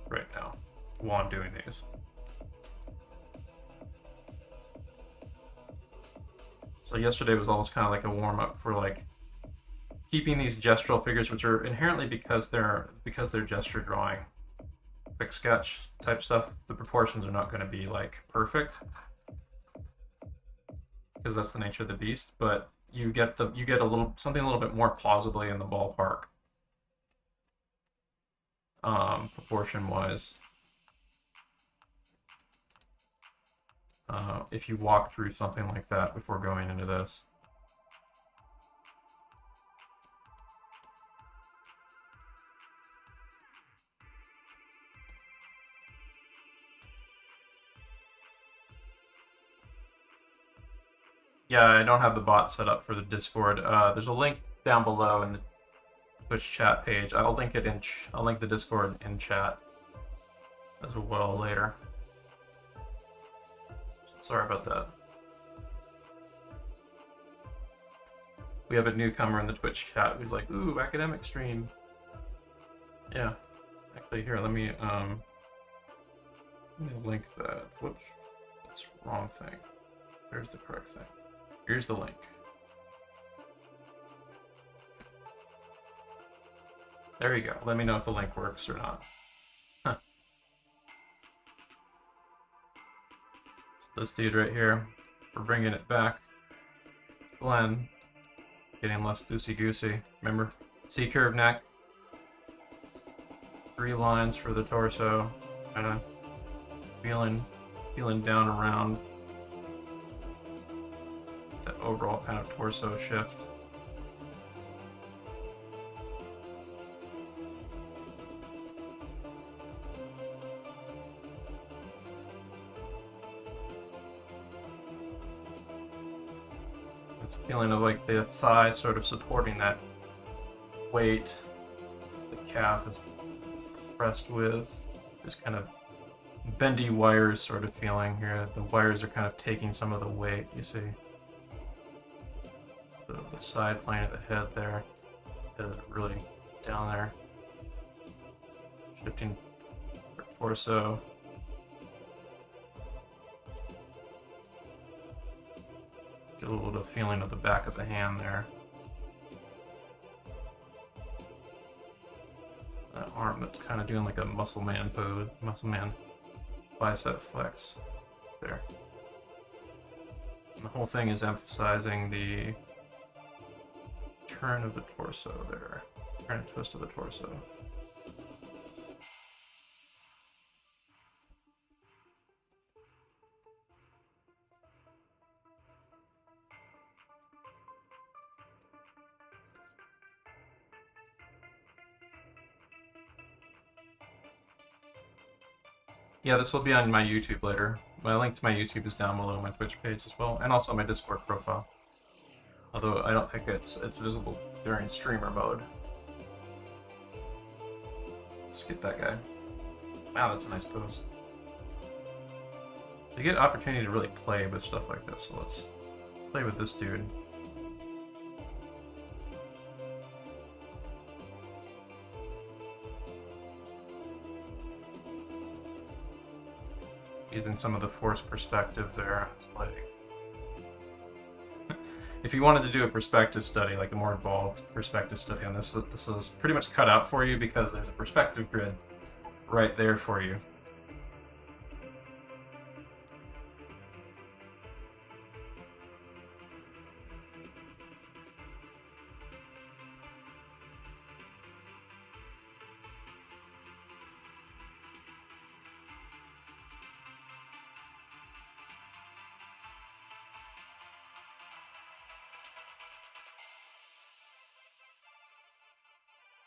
right now while I'm doing these. So yesterday was almost kind of like a warm up for like keeping these gestural figures, which are inherently because they're gesture drawing, quick sketch type stuff. The proportions are not going to be like perfect because that's the nature of the beast, but you get something a little bit more plausibly in the ballpark, proportion wise. If you walk through something like that before going into this. Yeah, I don't have the bot set up for the Discord. There's a link down below in the Twitch chat page. I'll link it in. I'll link the Discord in chat as well later. Sorry about that. We have a newcomer in the Twitch chat who's like, "Ooh, academic stream." Yeah, actually, here, let me link that. Whoops, that's the wrong thing. There's the correct thing. Here's the link. There you go. Let me know if the link works or not. Huh. So this dude right here, we're bringing it back. Glenn, getting less loosey-goosey. Remember, C-curve neck. 3 lines for the torso. Kind of feeling down around that overall kind of torso shift. It's a feeling of like the thigh sort of supporting that weight the calf is pressed with. This kind of bendy wires sort of feeling here. The wires are kind of taking some of the weight, you see. So the side plane of the head there is really down there. Shifting her torso. Get a little bit of feeling of the back of the hand there. That arm that's kind of doing like a muscle man pose, muscle man bicep flex there. And the whole thing is emphasizing the turn of the torso there, turn and twist of the torso. Yeah, this will be on my YouTube later. My link to my YouTube is down below my Twitch page as well, and also my Discord profile. Although I don't think it's visible during streamer mode. Skip that guy. Wow, that's a nice pose. So you get an opportunity to really play with stuff like this, so let's play with this dude. Using some of the forced perspective there. It's like, if you wanted to do a perspective study, like a more involved perspective study on this, this is pretty much cut out for you because there's a perspective grid right there for you.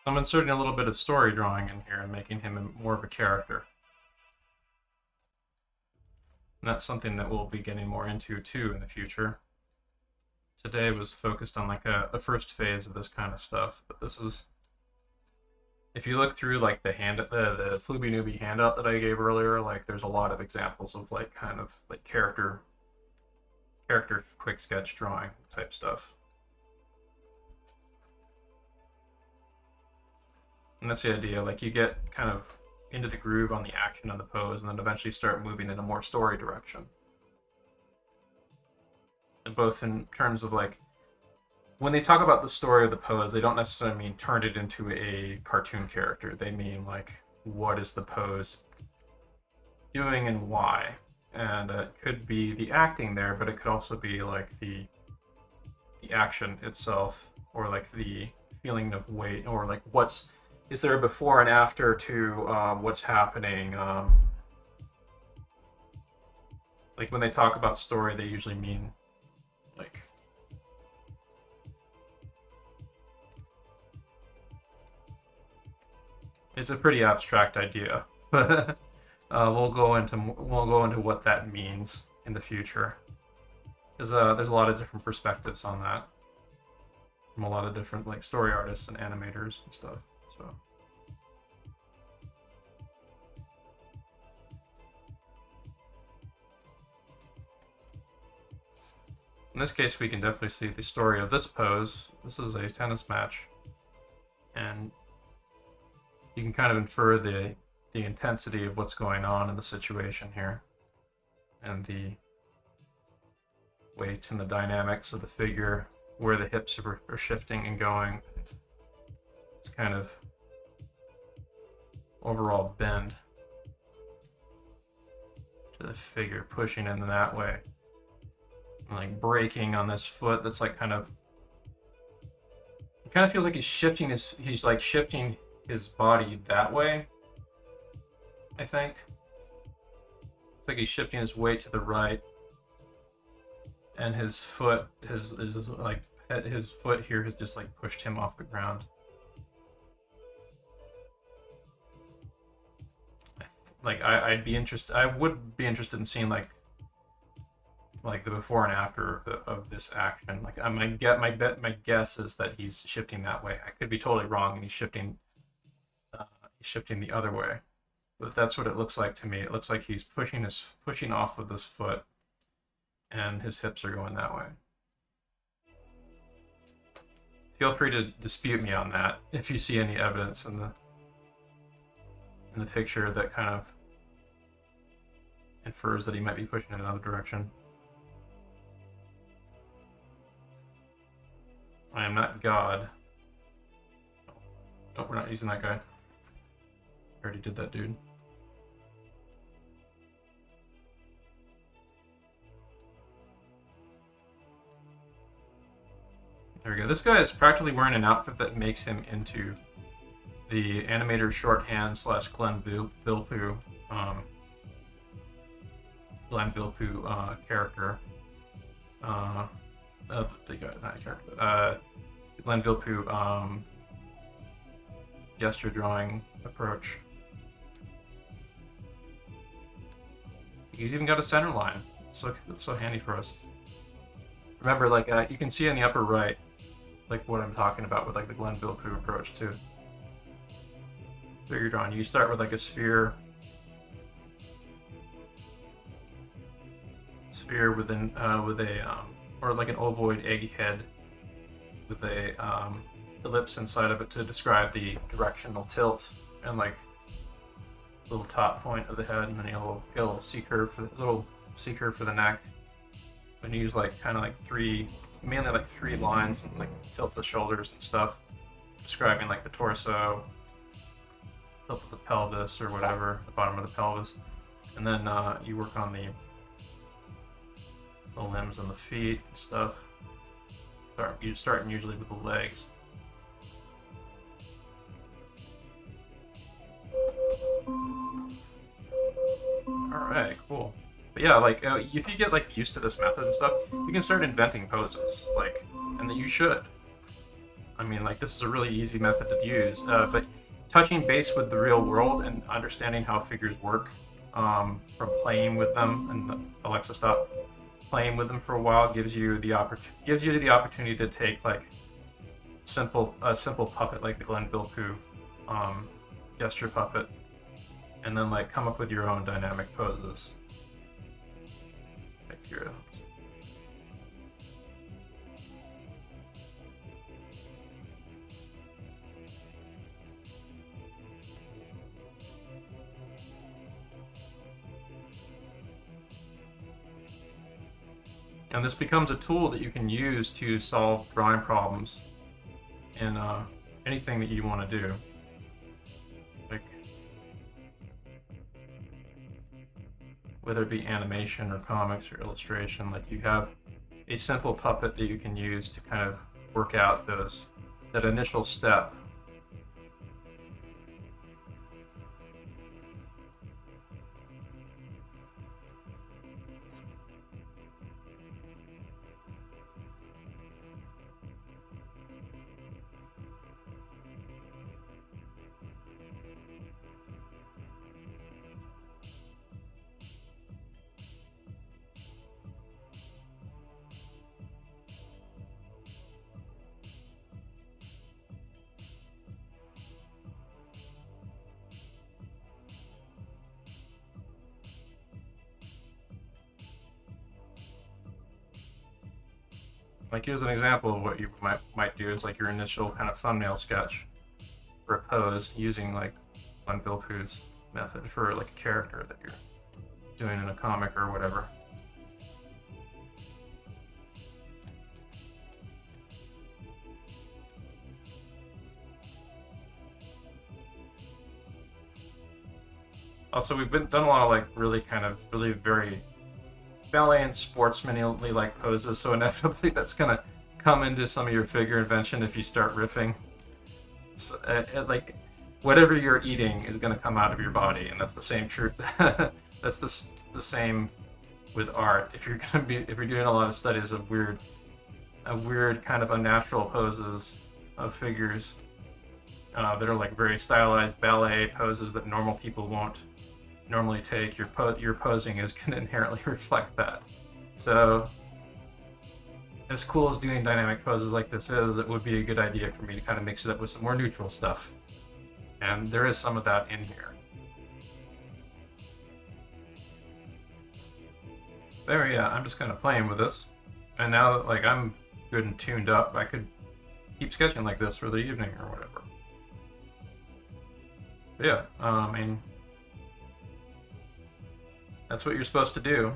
I'm inserting a little bit of story drawing in here and making him more of a character. And that's something that we'll be getting more into too in the future. Today was focused on like a first phase of this kind of stuff, but this is, if you look through like the Floopy Newbie handout that I gave earlier, like there's a lot of examples of like kind of like character quick sketch drawing type stuff. And that's the idea, like you get kind of into the groove on the action of the pose and then eventually start moving in a more story direction. And both in terms of like, when they talk about the story of the pose, they don't necessarily mean turn it into a cartoon character. They mean like, what is the pose doing and why? And it could be the acting there, but it could also be like the action itself, or like the feeling of weight, or like is there a before and after to what's happening? Like when they talk about story, they usually mean like it's a pretty abstract idea, but we'll go into what that means in the future. There's a lot of different perspectives on that from a lot of different like story artists and animators and stuff. So. In this case, we can definitely see the story of this pose. This is a tennis match, and you can kind of infer the intensity of what's going on in the situation here, and the weight and the dynamics of the figure, where the hips are shifting and going. It's kind of overall bend to the figure, pushing in that way. And like braking on this foot that's like kind of, it kind of feels like he's shifting his body that way, I think. It's like he's shifting his weight to the right, and his foot, his foot here has just like pushed him off the ground. Like I would be interested in seeing like the before and after of this action. Like my guess is that he's shifting that way. I could be totally wrong, and he's shifting the other way. But that's what it looks like to me. It looks like he's pushing off of this foot, and his hips are going that way. Feel free to dispute me on that if you see any evidence in the picture that kind of infers that he might be pushing in another direction. I am not God. Oh, we're not using that guy. I already did that dude. There we go. This guy is practically wearing an outfit that makes him into the animator shorthand / Glenn Vilppu character. Glenn Vilppu gesture drawing approach. He's even got a center line. It's so handy for us. Remember, like, you can see in the upper right, like, what I'm talking about with, like, the Glenn-Villeneuve approach, too. Figure drawing. You start with, like, a sphere within, with a, or like an ovoid egg head with a, ellipse inside of it to describe the directional tilt, and, like, little top point of the head, and then you'll get a little C curve for the neck. And you use like kind of like mainly like three lines, and like tilt the shoulders and stuff, describing like the torso, tilt the pelvis or whatever, the bottom of the pelvis, and then you work on the limbs and the feet and stuff. You start usually with the legs. Alright, cool. But yeah, like, if you get, like, used to this method and stuff, you can start inventing poses, like, and that you should. I mean, like, this is a really easy method to use, but touching base with the real world and understanding how figures work, from playing with them, and Alexa, stop playing with them for a while, gives you the opportunity to take, like, a simple puppet like the Glenn-Villeneuve gesture puppet, and then, like, come up with your own dynamic poses. Like here. And this becomes a tool that you can use to solve drawing problems in anything that you want to do. Like, whether it be animation or comics or illustration, like you have a simple puppet that you can use to kind of work out that initial step. Like, here's an example of what you might do is like your initial kind of thumbnail sketch for a pose using like Glenn-Villeneuve's method for like a character that you're doing in a comic or whatever. Also, we've done a lot of like really very ballet and sportsmanly like poses, so inevitably that's gonna come into some of your figure invention if you start riffing. It's, like, whatever you're eating is gonna come out of your body, and that's the same truth. That's the same with art. If you're doing a lot of studies of weird kind of unnatural poses of figures that are like very stylized ballet poses that normal people won't normally take, your posing is going to inherently reflect that. So, as cool as doing dynamic poses like this is, it would be a good idea for me to kind of mix it up with some more neutral stuff. And there is some of that in here. There, yeah, I'm just kind of playing with this. And now that, like, I'm good and tuned up, I could keep sketching like this for the evening or whatever. But yeah, I mean, that's what you're supposed to do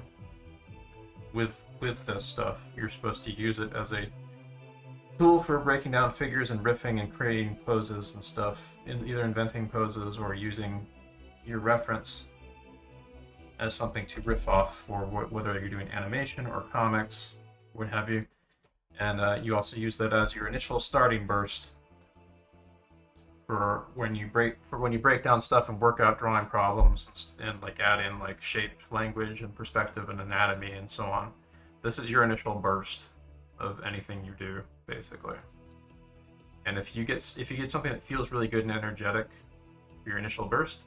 with this stuff. You're supposed to use it as a tool for breaking down figures and riffing and creating poses and stuff, either inventing poses or using your reference as something to riff off for whether you're doing animation or comics, what have you. And you also use that as your initial starting burst for when you break down stuff and work out drawing problems and like add in like shape, language, and perspective and anatomy and so on. This is your initial burst of anything you do, basically. And if you get something that feels really good and energetic for your initial burst,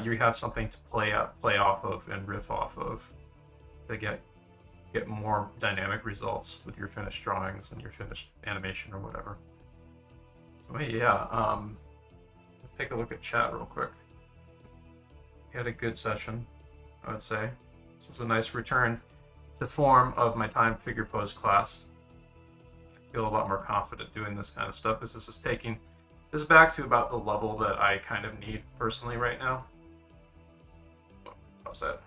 you have something to play off of and riff off of to get more dynamic results with your finished drawings and your finished animation or whatever. So yeah, let's take a look at chat real quick. We had a good session, I would say. This is a nice return to form of my time figure pose class. I feel a lot more confident doing this kind of stuff because this is back to about the level that I kind of need personally right now. How's that?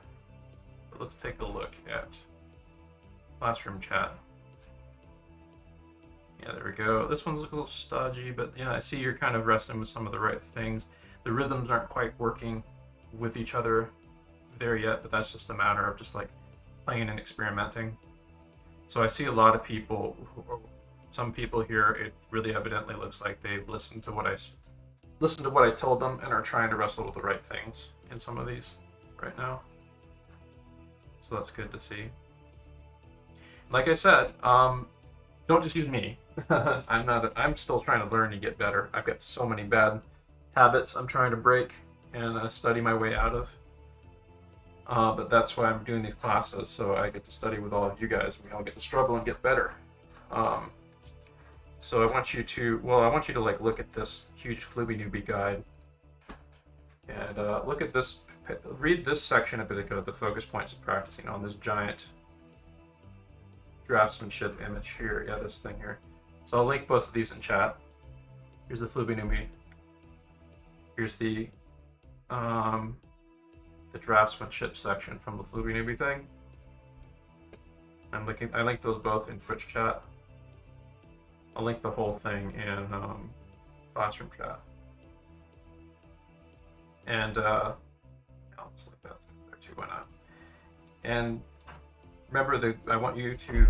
But let's take a look at classroom chat. Yeah, there we go. This one's a little stodgy, but yeah, I see you're kind of wrestling with some of the right things. The rhythms aren't quite working with each other there yet, but that's just a matter of just like playing and experimenting. So I see a lot of people, some people here, it really evidently looks like they listened to what I told them and are trying to wrestle with the right things in some of these right now. So that's good to see. Like I said, don't just use me. I'm still trying to learn to get better. I've got so many bad habits I'm trying to break and study my way out of. But that's why I'm doing these classes, so I get to study with all of you guys. We all get to struggle and get better. So I want you to like look at this huge Fluby Newbie guide and look at this. Read this section a bit ago, the focus points of practicing on this giant draftsmanship image here. Yeah, this thing here. So I'll link both of these in chat. Here's the Fluby Newbie. Here's the draftsmanship section from the Fluby Newbie thing. I linked those both in Twitch chat. I'll link the whole thing in classroom chat. And I'll just link that there too, why not? And remember, I want you to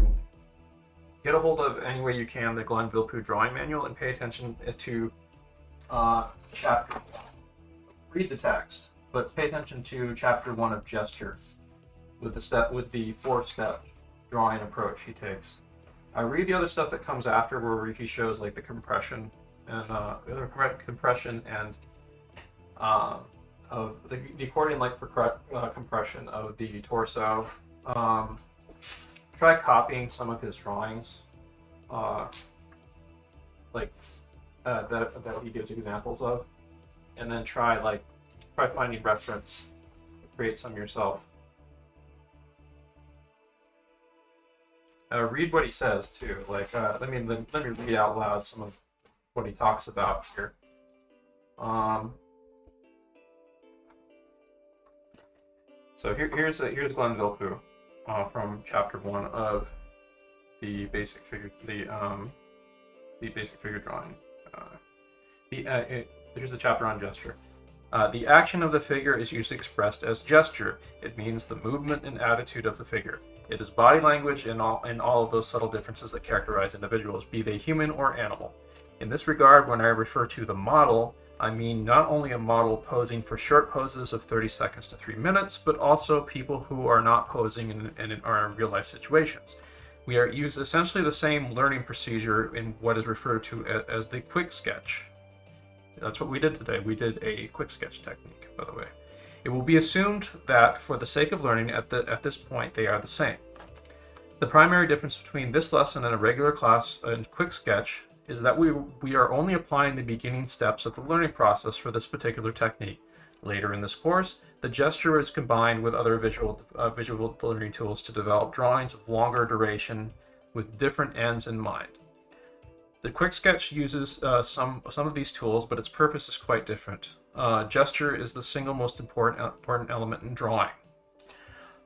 get a hold of any way you can the Glenn Villepeu drawing manual and pay attention to chapter 1. Read the text, but pay attention to chapter 1 of gesture with the 4-step drawing approach he takes. I read the other stuff that comes after where he shows like the compression and of the accordion-like compression of the torso. Try copying some of his drawings, that he gives examples of, and then try finding reference, create some yourself. Read what he says too. Let me read out loud some of what he talks about here. So here's Glenn Villepeu from chapter 1 of the basic figure drawing. Here's the chapter on gesture. The action of the figure is usually expressed as gesture. It means the movement and attitude of the figure. It is body language in all of those subtle differences that characterize individuals, be they human or animal. In this regard, when I refer to the model, I mean not only a model posing for short poses of 30 seconds to 3 minutes, but also people who are not posing and are in real life situations. We use essentially the same learning procedure in what is referred to as the quick sketch. That's what we did today. We did a quick sketch technique, by the way. It will be assumed that for the sake of learning at this point they are the same. The primary difference between this lesson and a regular class and quick sketch is that we are only applying the beginning steps of the learning process for this particular technique. Later in this course, the gesture is combined with other visual learning tools to develop drawings of longer duration with different ends in mind. The quick sketch uses some of these tools, but its purpose is quite different. Gesture is the single most important element in drawing.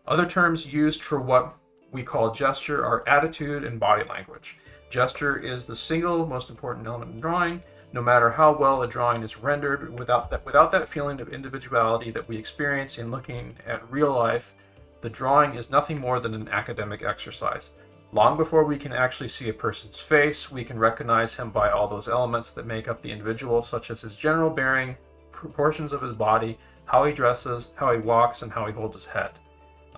Other terms used for what we call gesture are attitude and body language. Gesture is the single most important element in drawing. No matter how well a drawing is rendered, without that feeling of individuality that we experience in looking at real life, the drawing is nothing more than an academic exercise. Long before we can actually see a person's face, we can recognize him by all those elements that make up the individual, such as his general bearing, proportions of his body, how he dresses, how he walks, and how he holds his head.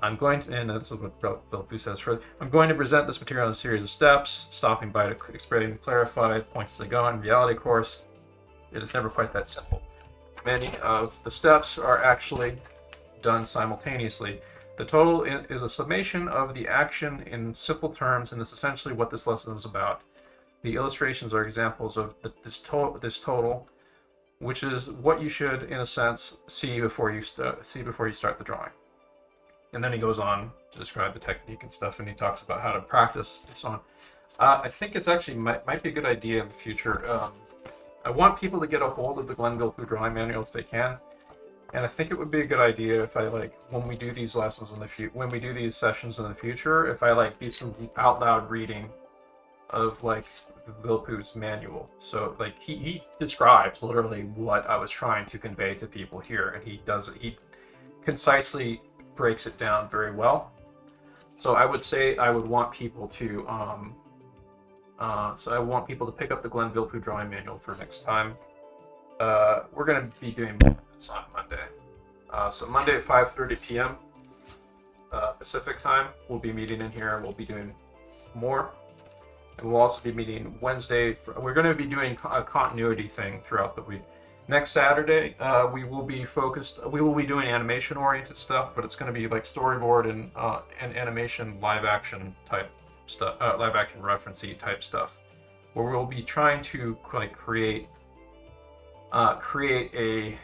I'm going to, and this is what Villepeu says further, I'm going to present this material in a series of steps, stopping by to explain and clarify the points as I go. In reality, of course, it is never quite that simple. many of the steps are actually done simultaneously. The total is a summation of the action in simple terms, and it's essentially what this lesson is about. The illustrations are examples of this total, which is what you should, in a sense, see before you start the drawing. And then he goes on to describe the technique and stuff, and he talks about how to practice and so on. I think it's actually might be a good idea in the future. I want people to get a hold of the Glenn Vilppu drawing manual if they can, and I think it would be a good idea if I when we do these lessons in the when we do these sessions in the future, if I do some out loud reading of Vilppu's manual. So he describes literally what I was trying to convey to people here, and he concisely breaks it down very well. So I would say I would want people to pick up the Glenn Vilppu drawing manual for next time. We're going to be doing this on Monday. So Monday at 5:30 p.m. Pacific time, we'll be meeting in here, and we'll be doing more. And we'll also be meeting Wednesday. We're going to be doing a continuity thing throughout the week. Next Saturday, we will be doing animation-oriented stuff, but it's going to be like storyboard and animation, live-action type stuff, live-action referencey type stuff, where we'll be trying to create a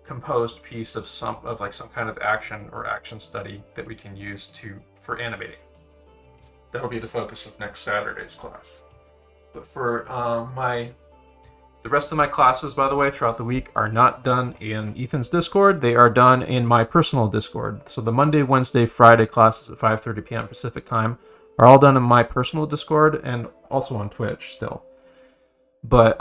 composed piece of some kind of action or action study that we can use for animating. That'll be the focus of next Saturday's class. But for the rest of my classes, by the way, throughout the week are not done in Ethan's Discord. They are done in my personal Discord. So the Monday, Wednesday, Friday classes at 5:30 p.m. Pacific time are all done in my personal Discord and also on Twitch still. But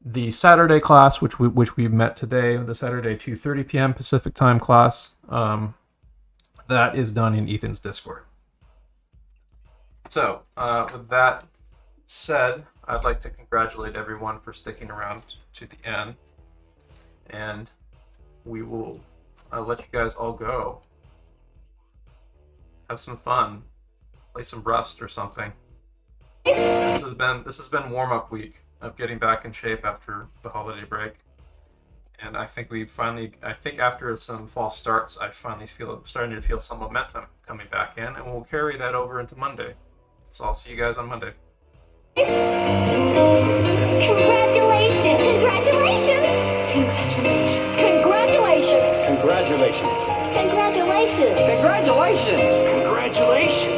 the Saturday class, which we met today, the Saturday 2:30 p.m. Pacific time class, that is done in Ethan's Discord. So, with that said, I'd like to congratulate everyone for sticking around to the end. And we will let you guys all go. Have some fun. Play some Rust or something. This has been warm-up week of getting back in shape after the holiday break. And I think after some false starts, starting to feel some momentum coming back in, and we'll carry that over into Monday. So I'll see you guys on Monday. Congratulations! Congratulations! Congratulations! Congratulations! Congratulations! Congratulations! Congratulations! Congratulations!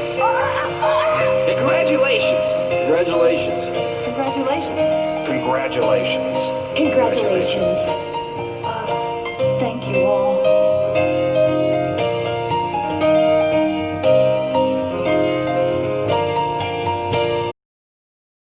Congratulations! Congratulations! Congratulations! Congratulations!